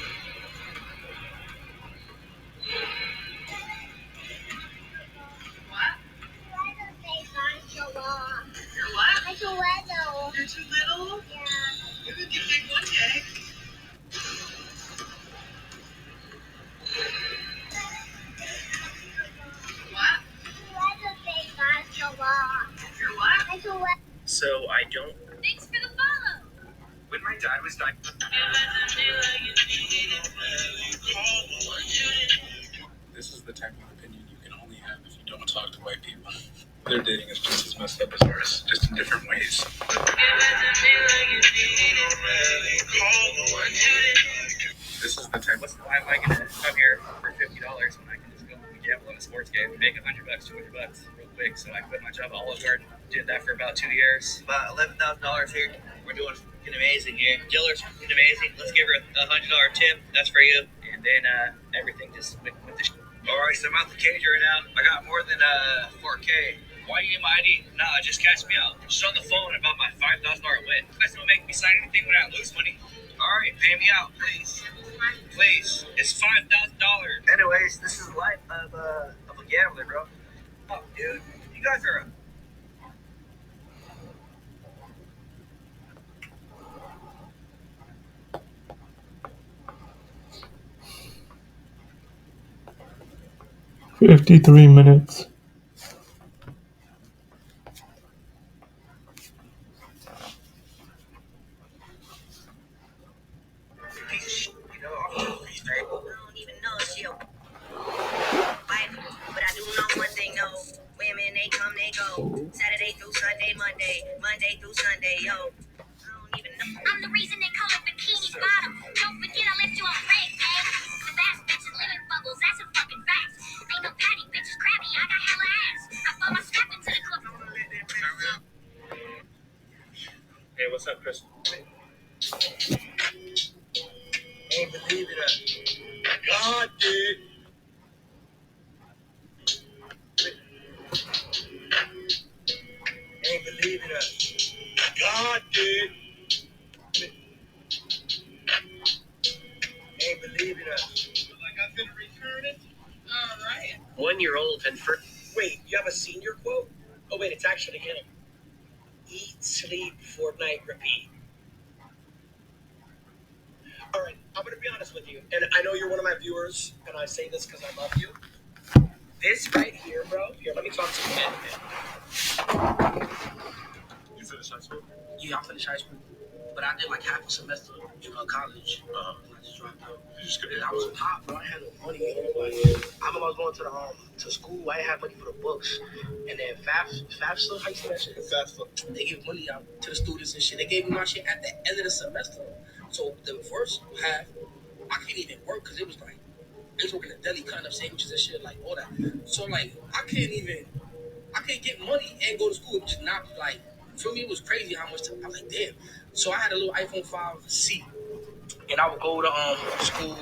You're too little? Yeah. You're gonna get big one day. What? You're what? So I don't. Thanks for the follow. When my dad was dying. This is the type of opinion you can only have if you don't talk to white people. Their dating is just as messed up as ours, just in different ways. This is the type. Why am I gonna come here for $50 when I can just go? gamble in a sports game, make $100, $200 real quick. So I quit my job at Olive Garden, did that for about 2 years. About $11,000 here. We're doing fucking amazing here. Jiller's fucking amazing. Let's give her a $100 tip. That's for you. And then everything just went with the All right, so I'm out the cage right now. I got more than 4K. Why you need my ID? Nah, just catch me out. Just on the phone about my $5,000 win. You guys don't make me sign anything when I lose money. All right, pay me out, please. Please. It's $5,000. Anyways, this is the life of a gambler, bro. Oh, dude, you guys are 53 minutes. Saturday through Sunday, Monday through Sunday, yo. I don't even know. I'm the reason they call it Bikini Bottom. Don't forget I left you on red, man. The best bitches live in bubbles, that's a fucking fact. Ain't no patty, bitches crabby, I got hella ass. I fall my step into the club. Hey, what's up, Chris? Ain't believe it. God did. Ain't believe it. God did. Ain't believe it. Like I'm gonna return it. All right. 1-year-old and for Wait, you have a senior quote? Oh wait, it's actually him. Eat, sleep, Fortnite, repeat. All right, I'm gonna be honest with you, and I know you're one of my viewers, and I say this because I love you. This right here, bro. Here, let me talk to you, man. You finished high school? Yeah, I finished high school, but I did like half a semester in college. And I just dropped out. You just couldn't. I was a top, bro. I had no money. I remember I was going to school. I didn't have money for the books, and then FAFSA, how you say that shit? FAFSA. They give money out to the students and shit. They gave me my shit at the end of the semester. So the first half, I couldn't even work because it was like, they was working at deli, cutting up sandwiches and shit, like all that. So like, I couldn't get money and go to school. It was just not like, for me, it was crazy how much time. I was like, damn. So I had a little iPhone 5C, and I would go to school,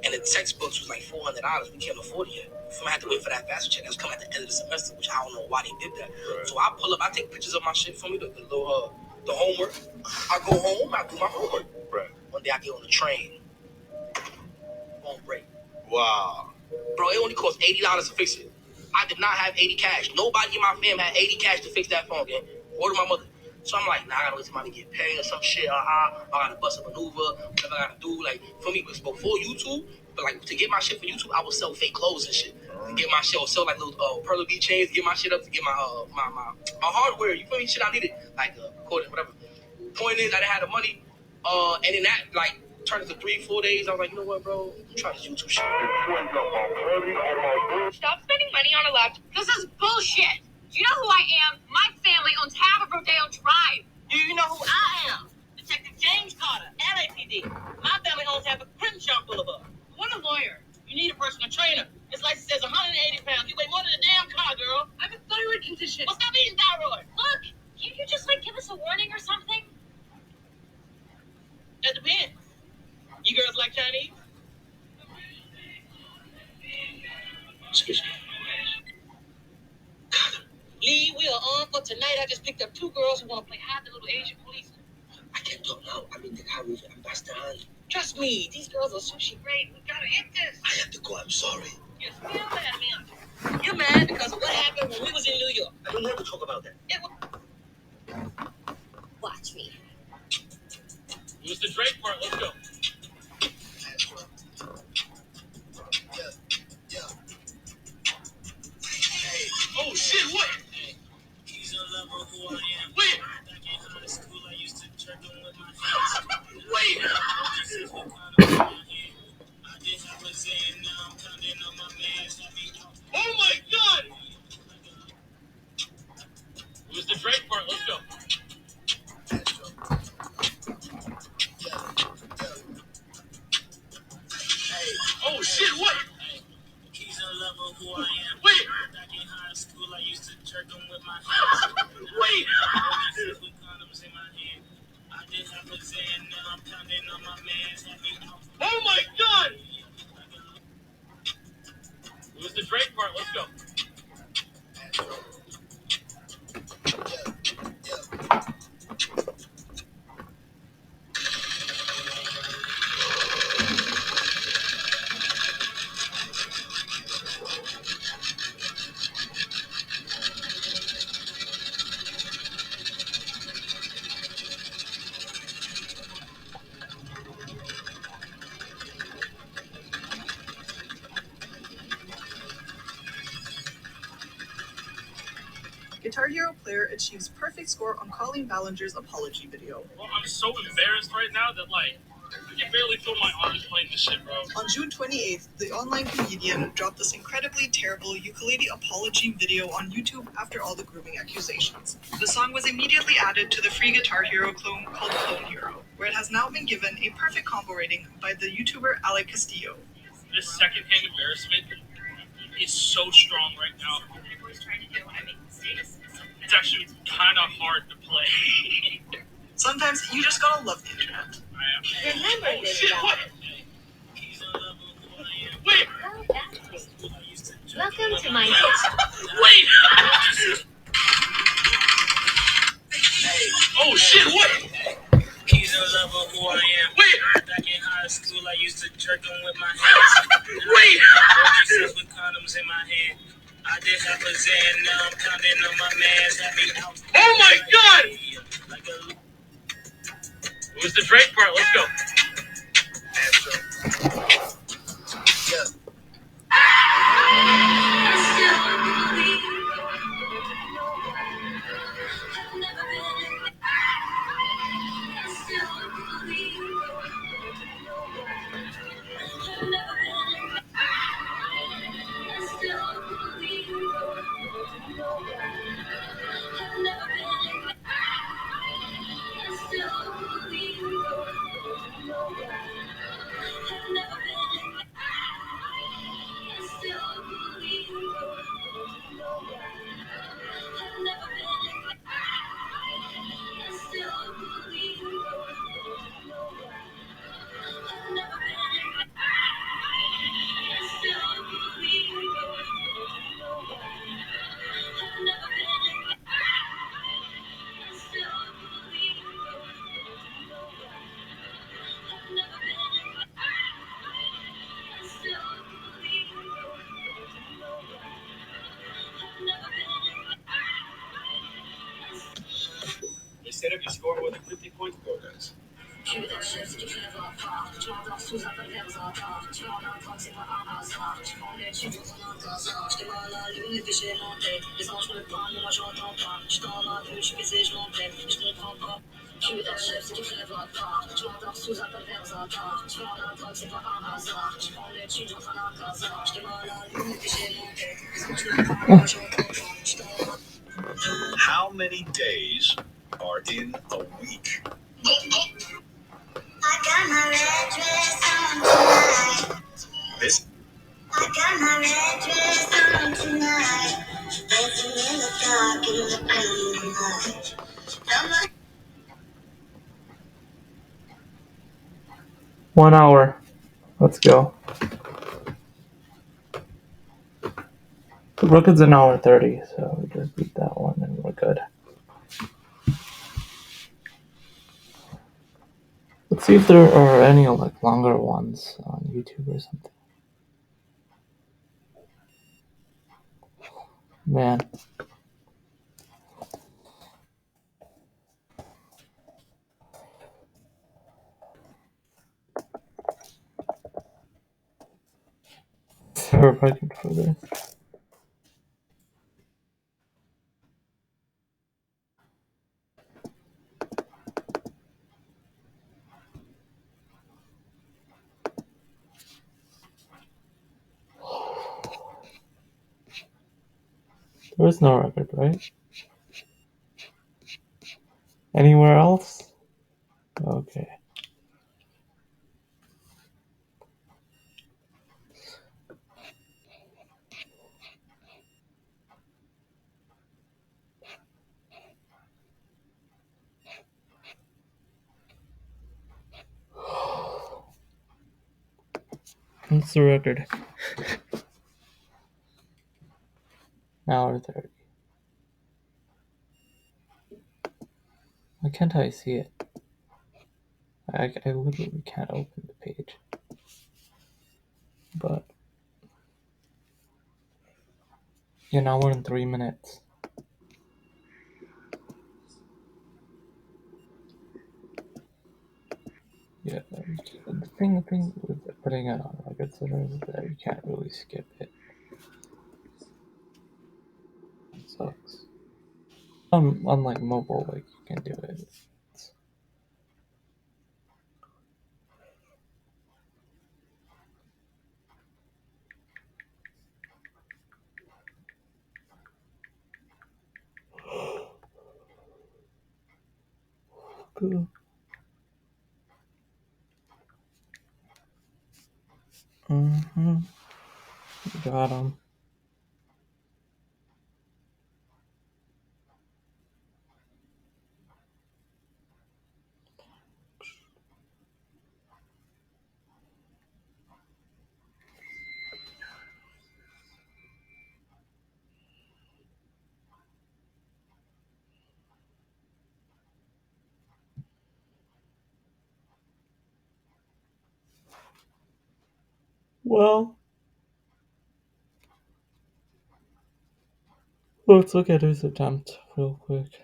and the textbooks was like $400. We can't afford it yet. I had to wait for that FAFSA check. That was coming at the end of the semester, which I don't know why they did that. Right. So I pull up, I take pictures of my shit for me, the homework. I go home, I do my homework. Right. One day I get on the train, on break. Wow. Bro, it only cost $80 to fix it. I did not have 80 cash. Nobody in my fam had 80 cash to fix that phone, gang. Order my mother. So I'm like, nah, I gotta wait till somebody get paid or some shit. I gotta bust a maneuver, whatever I gotta do. Like, for me, it was before YouTube, but like, to get my shit for YouTube, I would sell fake clothes and shit. To get my shit, or sell like little Pearl B chains, to get my shit up, to get my hardware, you feel me? Shit I needed, like, recording, whatever. Point is, I didn't have the money, and then that, like, turned into 3-4 days. I was like, you know what, bro? I'm trying this YouTube shit. Stop spending money on a laptop. This is bullshit. You know who I am? My family owns half of Rodeo Drive. Do you know who I am? Detective James Carter, LAPD. My family owns half of Crenshaw Boulevard. What a lawyer. You need a personal trainer. His license says 180 pounds. You weigh more than a damn car, girl. I have a thyroid condition. Well, stop eating thyroid. Look, can't you just like give us a warning or something? That depends. You girls like Chinese? Excuse me. Lee, we are on for tonight. I just picked up 2 girls who want to play hide the little Asian police. I can't talk now. I mean, I'm Buster Hunt. Trust me, these girls are sushi great. We gotta hit this. I have to go. I'm sorry. You're still mad at me. You're mad because of what happened when we was in New York. I don't want to talk about that. Watch me. Use the Drake part. Let's go. Oh shit! What? He's a lover who I am. Wait. Back in high school, I used to jerk him with my friends. Wait. I did have a Zen, now I'm counting on my man. Oh my God! Who's the Drake part? Let's go. Oh shit! What? He's a lover who I Guitar Hero player achieves perfect score on Colleen Ballinger's apology video. Well, I'm so embarrassed right now that, like, I can barely feel my arms playing this shit, bro. On June 28th, the online comedian dropped this incredibly terrible ukulele apology video on YouTube after all the grooming accusations. The song was immediately added to the free Guitar Hero clone called Clone Hero, where it has now been given a perfect combo rating by the YouTuber Ale Castillo. This secondhand embarrassment is so strong right now. It's actually kind of hard to play. Sometimes you just gotta love the internet. Remember this shit, guy. what? Wait! Welcome to my Wait! Oh shit, what? He's in love with who I am. Wait! Back in high school, I used to jerk him with my hands. Wait! Sex with condoms in my hand. I did have a Zan, now I'm counting on my mans. Had me out. Oh my god! It was the Drake part, let's go. They set up your score with a 50 points goal, guys. How many days are in a week? I got my red dress on tonight. This I got my red dress on tonight. Dancing in the dark in the moonlight. Summer 1 hour. Let's go. The record's an hour 30, so we just beat that one and we're good. Let's see if there are any like longer ones on YouTube or something. Man. We're fighting for this. There is no record, right? Anywhere else? Okay. What's the record? Hour 30. Why can't I see it? I literally can't open the page. But yeah, now we're in 3 minutes. Yeah, the thing with putting it on record sitters is that you can't really skip it. It sucks. Unlike mobile, like you can do it. Cool. Got him. Well, let's look at his attempt real quick.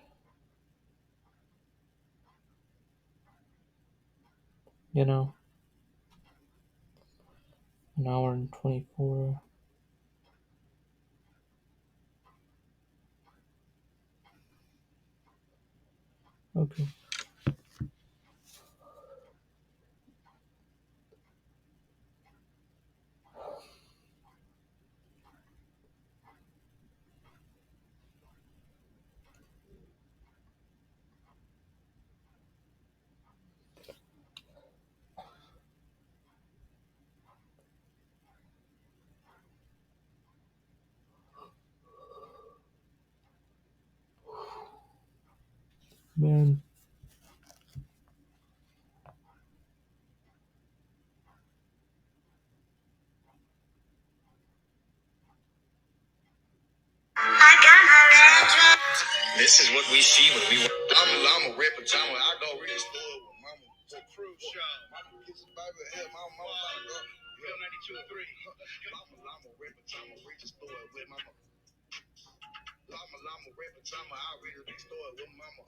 You know, an hour and 24. Okay. Man. This is what we see when we. I'm a red pajama. I go read the store with mama. For cruise shop. Mama gets a Bible here. Mama gotta go. Yeah, 92 and 3. Llama, red pajama. Read the store with mama. Llama, red pajama. I read the store with mama.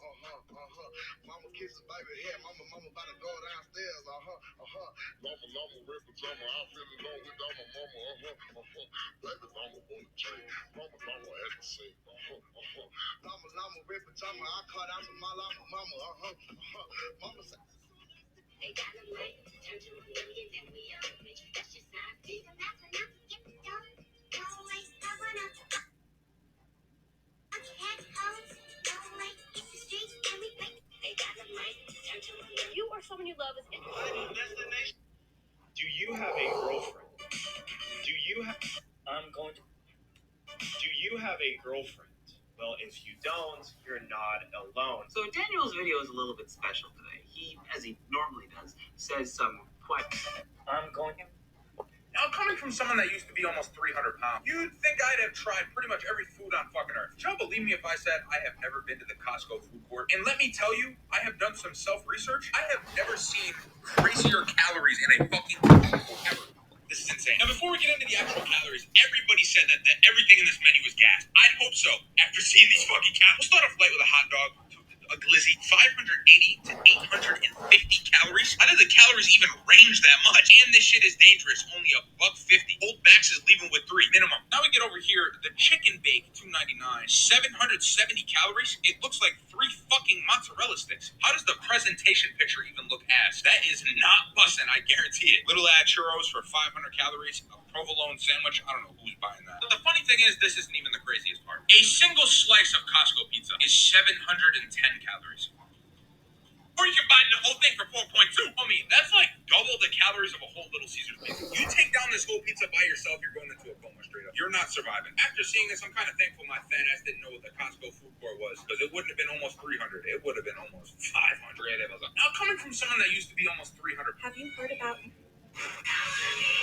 Mama kisses baby here. Mama about to go downstairs. Llama, red pajama. I feel alone without my mama. Baby, mama wanna change. Mama had to say. Llama, red pajama. I caught out to my llama, mama. Mama said. They got a light, turn to a million, then we up. That's just how I feel. That's enough to get the door. Don't wait, I wanna. You or someone you love is interested. Do you have a girlfriend? I'm going to. Do you have a girlfriend? Well, if you don't, you're not alone. So Daniel's video is a little bit special today. He, as he normally does, says some quite. I'm going to. Now, coming from someone that used to be almost 300 pounds, you'd think I'd have tried pretty much every food on fucking earth. Would y'all believe me if I said I have never been to the Costco food court? And let me tell you, I have done some self-research. I have never seen crazier calories in a fucking food court ever. This is insane. Now, before we get into the actual calories, everybody said that everything in this menu was gas. I'd hope so, after seeing these fucking calories. We'll start off light with a hot dog. A glizzy, 580 to 850 calories. How do the calories even range that much? And this shit is dangerous. Only $1.50. Old Max is leaving with 3 minimum. Now we get over here. The chicken bake, $2.99. 770 calories. It looks like 3 fucking mozzarella sticks. How does the presentation picture even look ass? That is not bussin', I guarantee it. Little ad churros for 500 calories. A provolone sandwich. I don't know who's buying that. But the funny thing is, this isn't even the craziest part. A single slice of Costco pizza is 710 calories. Or you can buy the whole thing for 4.2. I mean, that's like double the calories of a whole Little Caesars pizza. You take down this whole pizza by yourself, you're going into a coma straight up. You're not surviving. After seeing this, I'm kind of thankful my fat ass didn't know what the Costco food court was, because it wouldn't have been almost 300. It would have been almost 500. Now, coming from someone that used to be almost 300. Have you heard about...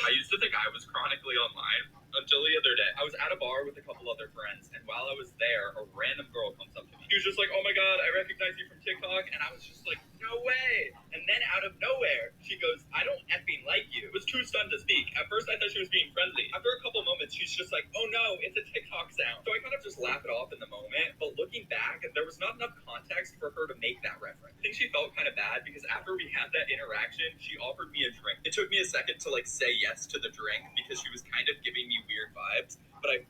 I used to think I was chronically online until the other day. I was at a bar with a couple other friends, and while I was there, a random girl comes up to me. She was just like, "Oh my god, I recognize you from TikTok," and I was just like, "No way!" And then out of nowhere, she goes, "I don't effing like you." I was too stunned to speak. At first, I thought she was being friendly. After a couple moments, she's just like, "Oh no, it's a TikTok sound." So I kind of just laugh it off in the moment, but looking back, there was not enough context for her to make that reference. I think she felt kind of bad because after we had that interaction, she offered me a drink. It took me a second to say yes to the drink because she was kind of giving me weird vibes, but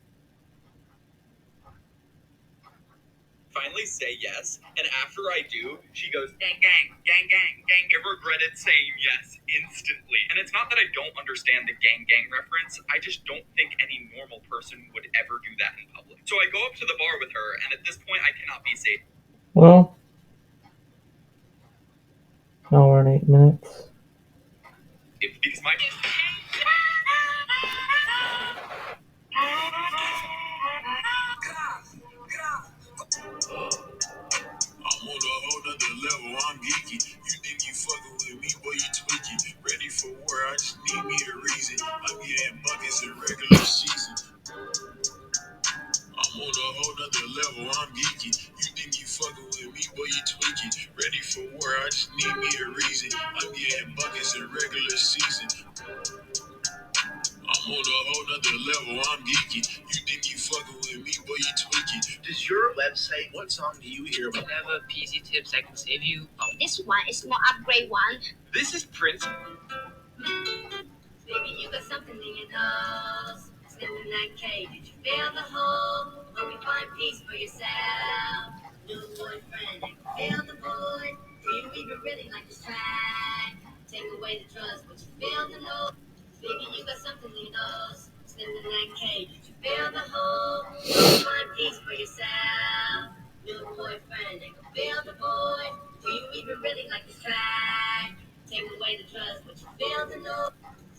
finally say yes, and after I do, she goes, gang, gang, gang, gang, gang. I regretted saying yes instantly. And it's not that I don't understand the gang, gang reference. I just don't think any normal person would ever do that in public. So I go up to the bar with her, and at this point, I cannot be safe. Well, hour and 8 minutes. Because my... I'm on a whole nother level, I'm geeky. You think you fucking with me, boy, you tweaky. Ready for war, I just need me a reason. I'm getting buckets in regular season. I'm on a whole nother level, I'm geeky. You think you fucking with me, boy, you tweaky. Ready for war, I just need me a reason. I'm getting buckets in regular season. I'm on a whole nother level, I'm geeky. You think you fucking with me, boy, you tweaky. Does your website, what song do you hear about? Whatever PC tips I can save you. Oh, This one is more upgrade one. This is Prince. Baby, you got something in your nose. Slimming that cake. Did you feel the hole? Hope you find peace for yourself. New boyfriend, feel the void. Do you even really like this track? Take away the trust, but you feel the no. Baby, you got something in your nose. Slimming that cake. Did you feel the hole? Hope you find peace for yourself. New boyfriend, feel the void. Do you even really like this track? Take away the trust, but you feel the no.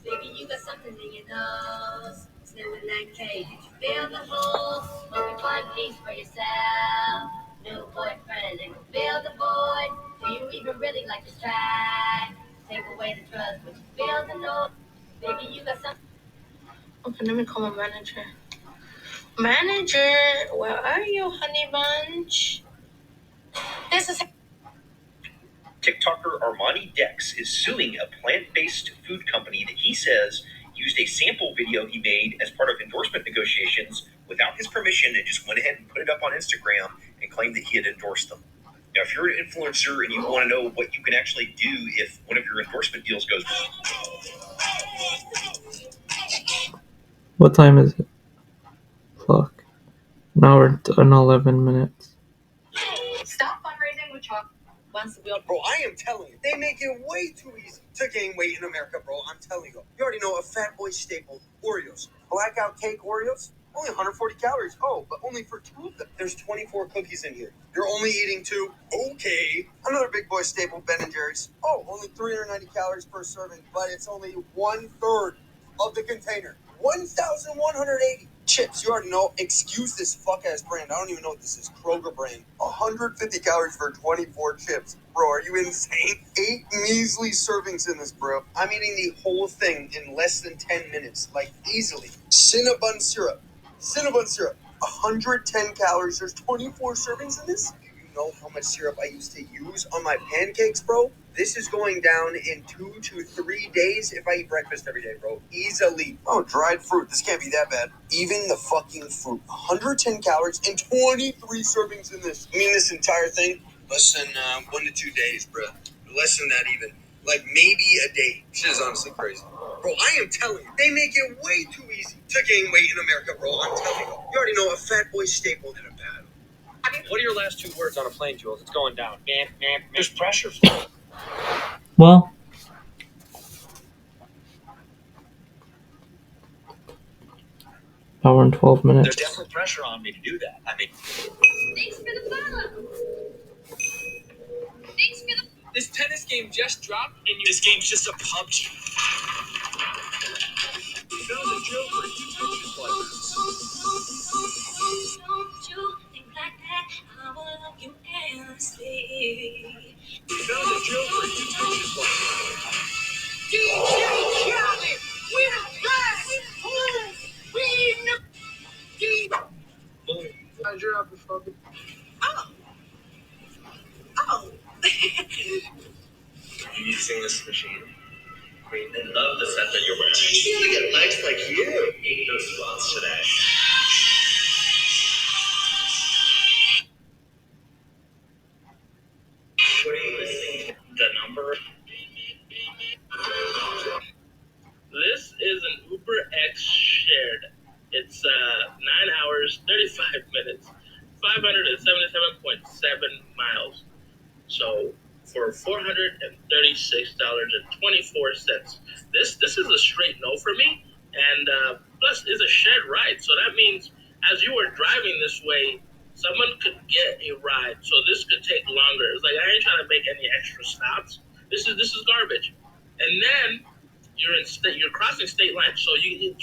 Baby, you got something in your nose. Sniffing that cake. Did you feel the hole? Hope you find peace for yourself. New boyfriend, and feel the void. Do you even really like this track? Take away the trust, but you feel the no. Baby, you got something. Okay, let me call my manager. Manager, where are you, honey bunch? This is TikToker Armani Dex is suing a plant-based food company that he says used a sample video he made as part of endorsement negotiations without his permission and just went ahead and put it up on Instagram and claimed that he had endorsed them. Now, if you're an influencer and you want to know what you can actually do if one of your endorsement deals goes... What time is it? Clock. An hour and 11 minutes. Stop fundraising with chocolate. Once we Bro, I am telling you, they make it way too easy to gain weight in America, bro. I'm telling you. You already know a fat boy staple, Oreos. Blackout cake Oreos, only 140 calories. Oh, but only for 2 of them. There's 24 cookies in here. You're only eating 2? Okay. Another big boy staple, Ben & Jerry's. Oh, only 390 calories per serving, but it's only 1/3 of the container. 1,180. Chips, you already know. Excuse this fuck-ass brand. I don't even know what this is. Kroger brand. 150 calories for 24 chips. Bro, are you insane? 8 measly servings in this, bro. I'm eating the whole thing in less than 10 minutes. Like, easily. Cinnabon syrup. Cinnabon syrup. 110 calories. There's 24 servings in this? Do you know how much syrup I used to use on my pancakes, bro? This is going down in 2 to 3 days if I eat breakfast every day, bro. Easily. Oh, dried fruit. This can't be that bad. Even the fucking fruit. 110 calories and 23 servings in this. I mean, this entire thing, less than 1 to 2 days, bro. Less than that even. Like, maybe a day. Shit is honestly crazy. Bro, I am telling you, they make it way too easy to gain weight in America, bro. I'm telling you. You already know a fat boy staple in a bad. What are your last 2 words on a plane, Jules? It's going down. There's pressure. Well, hour and 12 minutes. There's definitely pressure on me to do that. I mean... Thanks for the follow. Thanks for the. This tennis game just dropped, and This game's just a PUBG. Found a jailbreak detention license. Don't you think like that? I will love you endlessly. Found a jailbreak detention license. DJ Khaled, we're back. We know. You're up before me. Oh. You using this machine? Queen, I love the set that you're wearing. You gotta get legs like you. 8 those squats today. What are you listening to? The number? This is an Uber X shared. It's 9 hours, 35 minutes. 577.7 miles. So for $436.24. This is a straight no for me. And plus, it's a shared ride. So that means as you are driving this way, someone could get a ride. So this could take longer. It's like I ain't trying to make any extra stops. This is garbage. And then you're crossing state lines. So you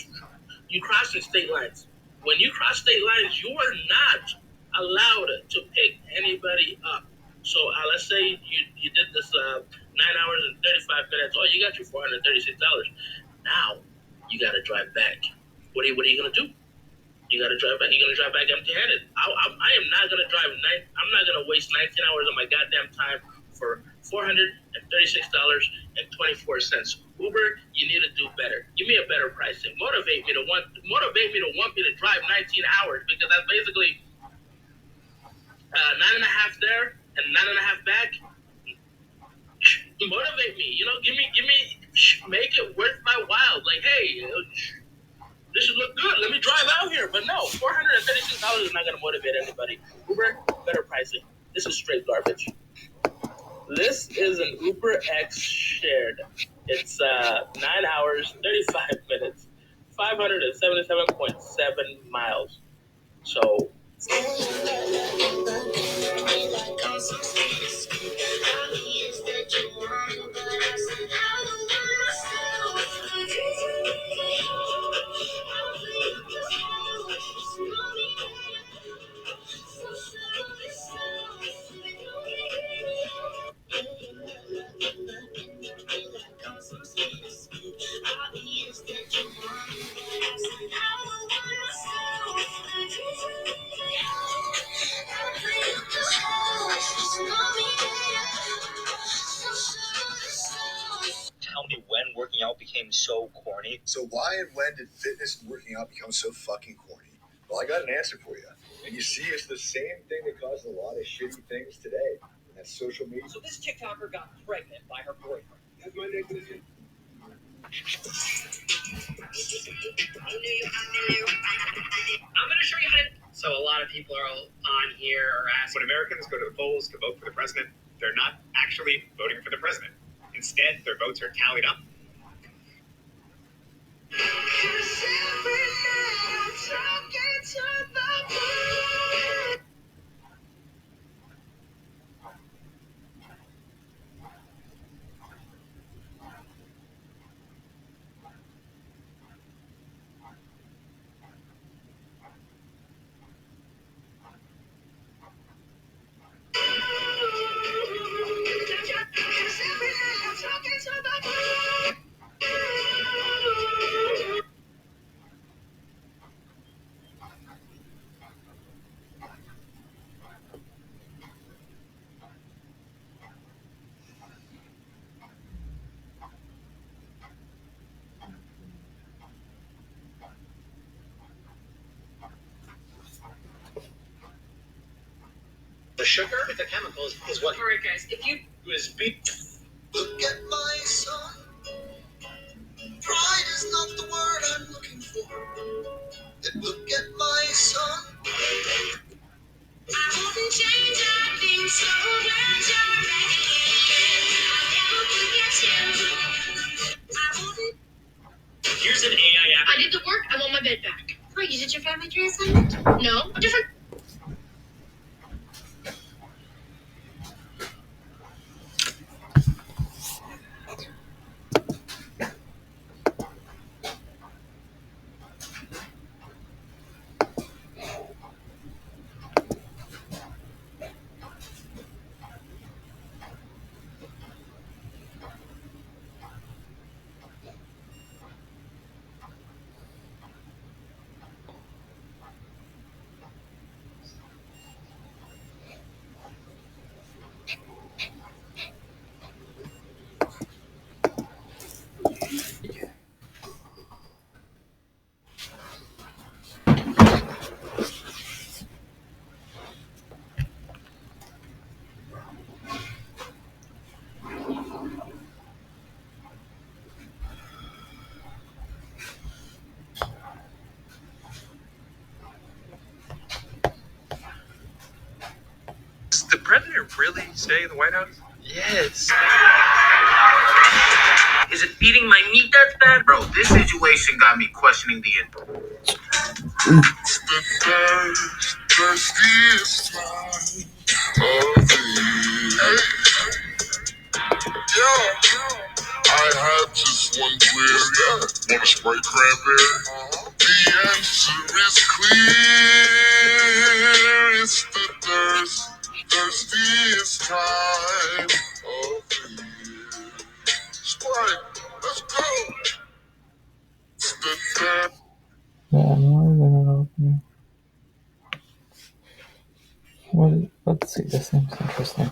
crossing state lines. When you cross state lines, you are not allowed to pick anybody up. So let's say you did this 9 hours and 35 minutes. Oh, you got your $436. Now you got to drive back. What are you gonna do? You got to drive back. You're gonna drive back empty-handed. I am not gonna drive. I'm not gonna waste 19 hours of my goddamn time for $436.24. Uber, you need to do better. Give me a better pricing. Motivate me to want me to drive 19 hours, because that's basically 9.5 there and 9.5 back. Motivate me, give me, make it worth my while. Like, hey, this should look good. Let me drive out here. But no, $436 is not gonna motivate anybody. Uber, better pricing. This is straight garbage. This is an Uber X shared. It's 9 hours, 35 minutes, 577.7 miles. So. Tell me when working out became so corny. So why and when did fitness and working out become so fucking corny? Well, I got an answer for you. And you see, it's the same thing that caused a lot of shitty things today. And that's social media. So this TikToker got pregnant by her boyfriend. That's my definition. I'm going to show you how to... So a lot of people are on here are asking... When Americans go to the polls to vote for the president, they're not actually voting for the president. Instead, their votes are tallied up. The sugar with the chemicals is what... All right, guys, if you... Look at my son. Pride is not the word I'm looking for. Look at my son. I wouldn't change a thing, so glad you're back again. I'll never forget you. Here's an AI app. I did the work. I want my bed back. Oh, you did your family tree assignment? No. Different. really stay in the White House? Yes. Is it eating my meat that's bad? Bro, this situation got me questioning the Thirstiest time of the year. Yeah, I had just one clear. Yeah, wanna Sprite cranberry? The answer is clear. It's the thirstiest time of the year. Sprite, let's go. It's the third. Yeah, why is it not opening? Let's see, this seems interesting.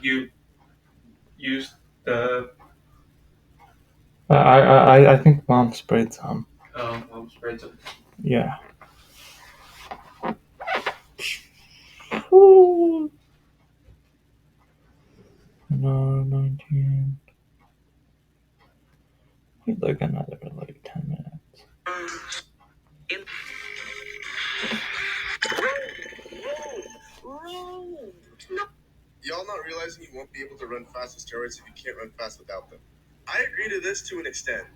You used the I think Mom sprayed some. Mom sprayed some. Yeah. Ooh. No, 19. Wait, like another 10 minutes. Y'all not realizing you won't be able to run fast with steroids if you can't run fast without them. I agree to this to an extent.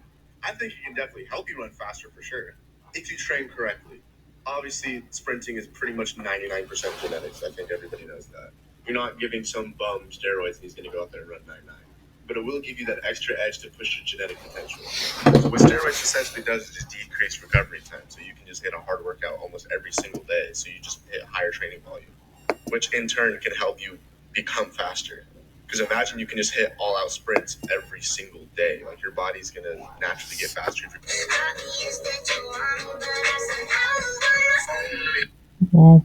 I think it can definitely help you run faster for sure, if you train correctly. Obviously, sprinting is pretty much 99% genetics. I think everybody knows that. You're not giving some bum steroids and he's going to go out there and run 9.9. But it will give you that extra edge to push your genetic potential. So what steroids essentially does is just decrease recovery time. So you can just hit a hard workout almost every single day. So you just hit higher training volume, which in turn can help you become faster. Because imagine you can just hit all-out sprints every single day. Like, your body's going to naturally get faster. Well,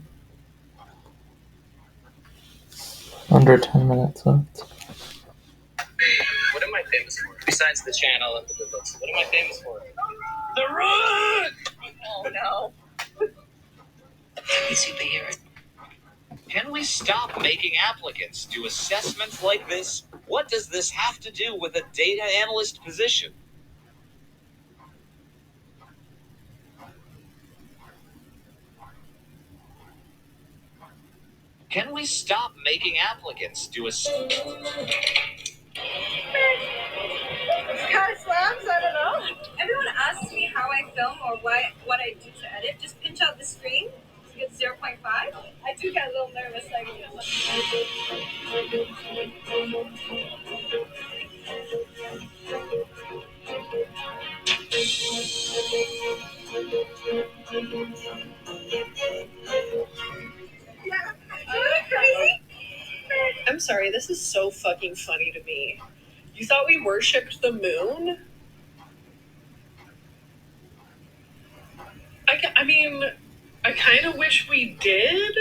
under 10 minutes left. What am I famous for? Besides the channel and the good looks, what am I famous for? The Rook! Oh no. Any superhero? Can we stop making applicants do assessments like this? What does this have to do with a data analyst position? Can we stop making applicants do a... This kind of slams, I don't know. Everyone asks me how I film or what I do to edit. Just pinch out the screen to get 0.5. I do get a little nervous. I'm sorry, this is so fucking funny to me. You thought we worshipped the moon? I mean, I kind of wish we did.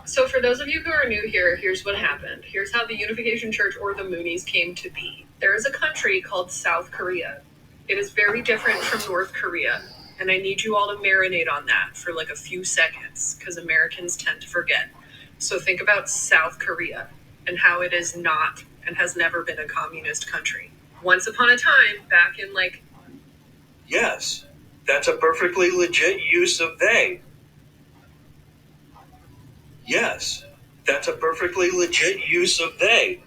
So for those of you who are new here, here's what happened. Here's how the Unification Church, or the Moonies, came to be. There is a country called South Korea. It is very different from North Korea, and I need you all to marinate on that for like a few seconds, because Americans tend to forget. So think about South Korea and how it is not and has never been a communist country. Once upon a time, back in like... Yes, that's a perfectly legit use of they. Yes, that's a perfectly legit use of they.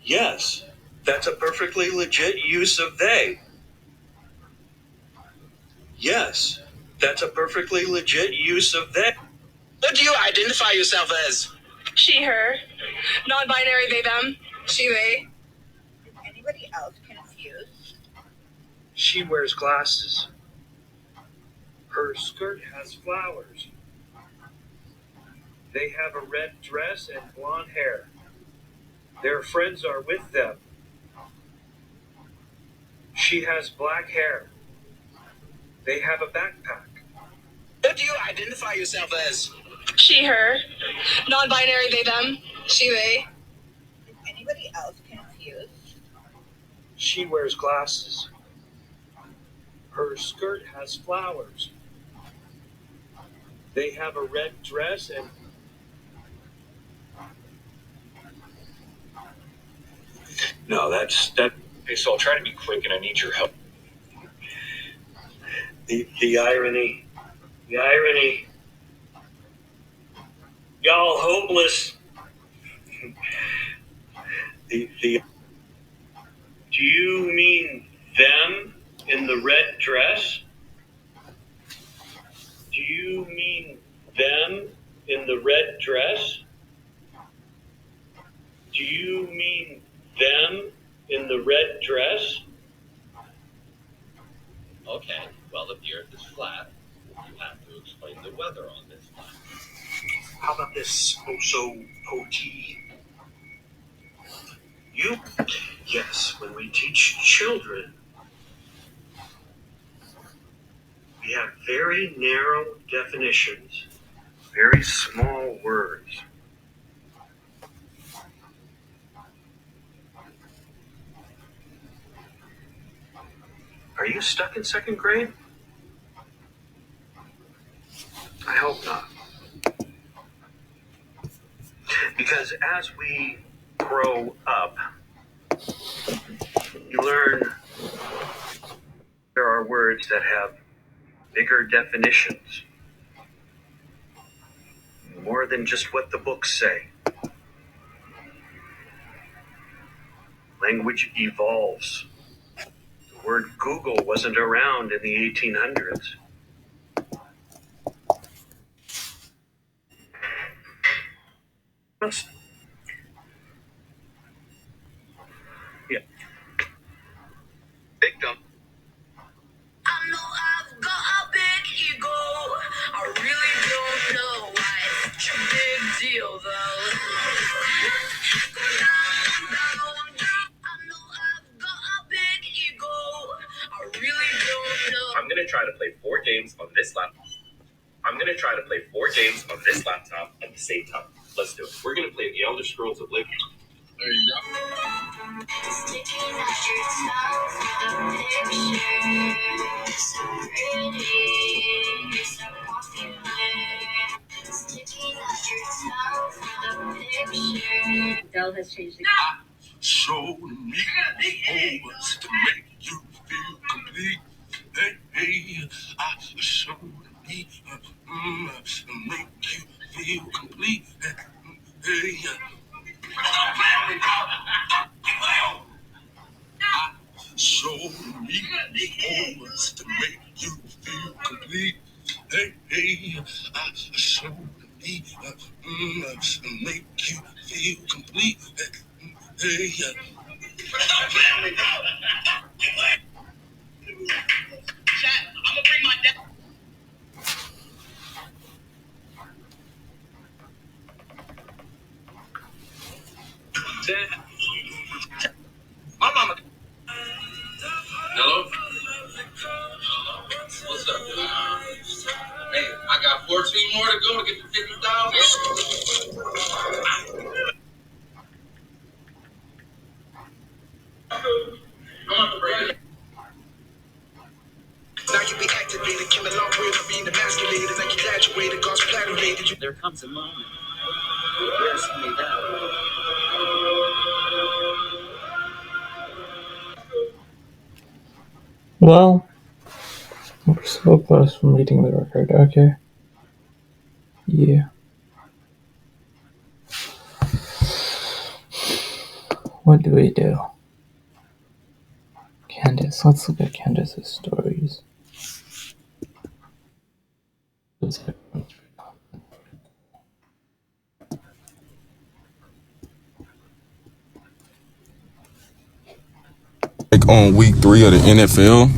Yes, that's a perfectly legit use of they. Yes, that's a perfectly legit use of they. What do you identify yourself as? She, her. Non-binary, they, them. She, they. Is anybody else confused? She wears glasses. Her skirt has flowers. They have a red dress and blonde hair. Their friends are with them. She has black hair. They have a backpack. What do you identify yourself as? She, her. Non-binary, they, them. She, they. Is anybody else confused? She wears glasses. Her skirt has flowers. They have a red dress and... No, that. Okay, so I'll try to be quick, and I need your help. The irony. Y'all homeless. Do you mean them in the red dress? Do you mean them in the red dress? Do you mean them in the red dress? Okay, well, if the Earth is flat, you have to explain the weather on this planet. How about this Oso-Poti? Yes, when we teach children, we have very narrow definitions, very small words. Are you stuck in second grade? I hope not. Because as we grow up, you learn there are words that have bigger definitions, more than just what the books say. Language evolves. The word Google wasn't around in the 1800s. Yeah. Victim. I know I've got a big ego. I really don't know why it's such a big deal, though. I'm gonna try to play 4 games on this laptop. At the same time. Let's do it. We're gonna play The Elder Scrolls of Oblivion. There you go. Dell has changed the Show me moments to make you feel complete. Hey, I show me make you feel complete. Hey, show me moments to make you feel complete. Hey, I show me make you feel complete. Hey, Chat, I'm gonna bring my dad. My mama. Hello? What's up, dude? Hey, I got 14 more to go to get to 50,000. Now you be activated, killing long way of being emasculated, like you graduated, God's platinum. There comes a moment where somebody dies. Well, we're so close from reading the record. Okay. Yeah. What do we do? Candace. Let's look at Candace's stories. Like on week 3 of the NFL,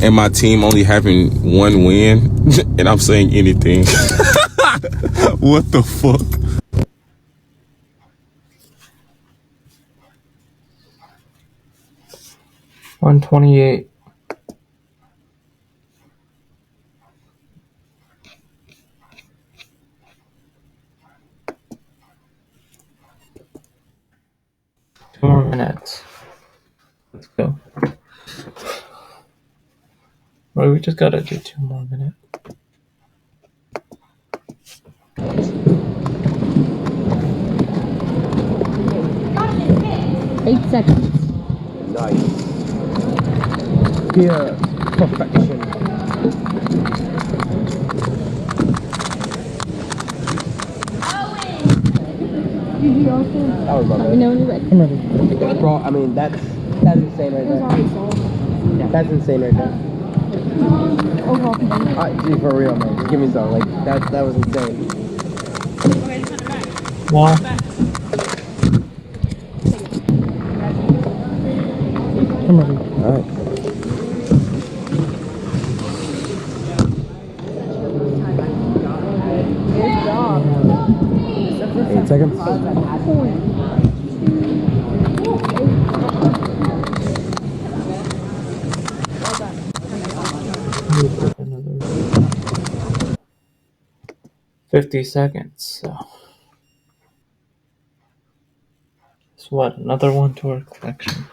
and my team only having 1 win, and I'm saying anything. What the fuck? $128. Two more minutes. Let's go. Well, we just gotta do 2 more minutes. 8 seconds. Nice. Pure perfection. That was Let me know when you're ready. I'm ready. Bro, I mean, that's insane right there. That's insane right there. Gee, for real, man. Just give me some. Like, that was insane. Wow. I'm ready. Alright. Good job. 8 seconds. Another 50 seconds. So, it's what? Another one to our collection.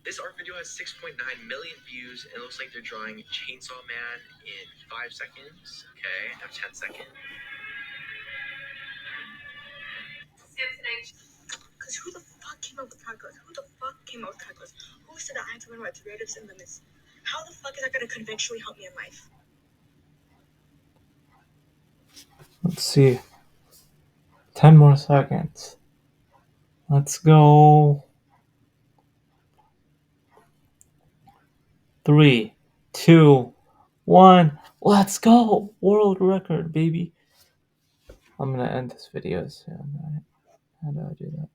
This art video has 6.9 million views, and it looks like they're drawing Chainsaw Man in 5 seconds. Okay, I have 10 seconds. Because who the fuck came up with calculus? Who the fuck came up with calculus? Who said that I had to learn about derivatives and limits? How the fuck is that going to conventionally help me in life? Let's see. 10 more seconds. Let's go. 3, 2, 1. Let's go. World record, baby. I'm gonna end this video soon. Right? How do I do that?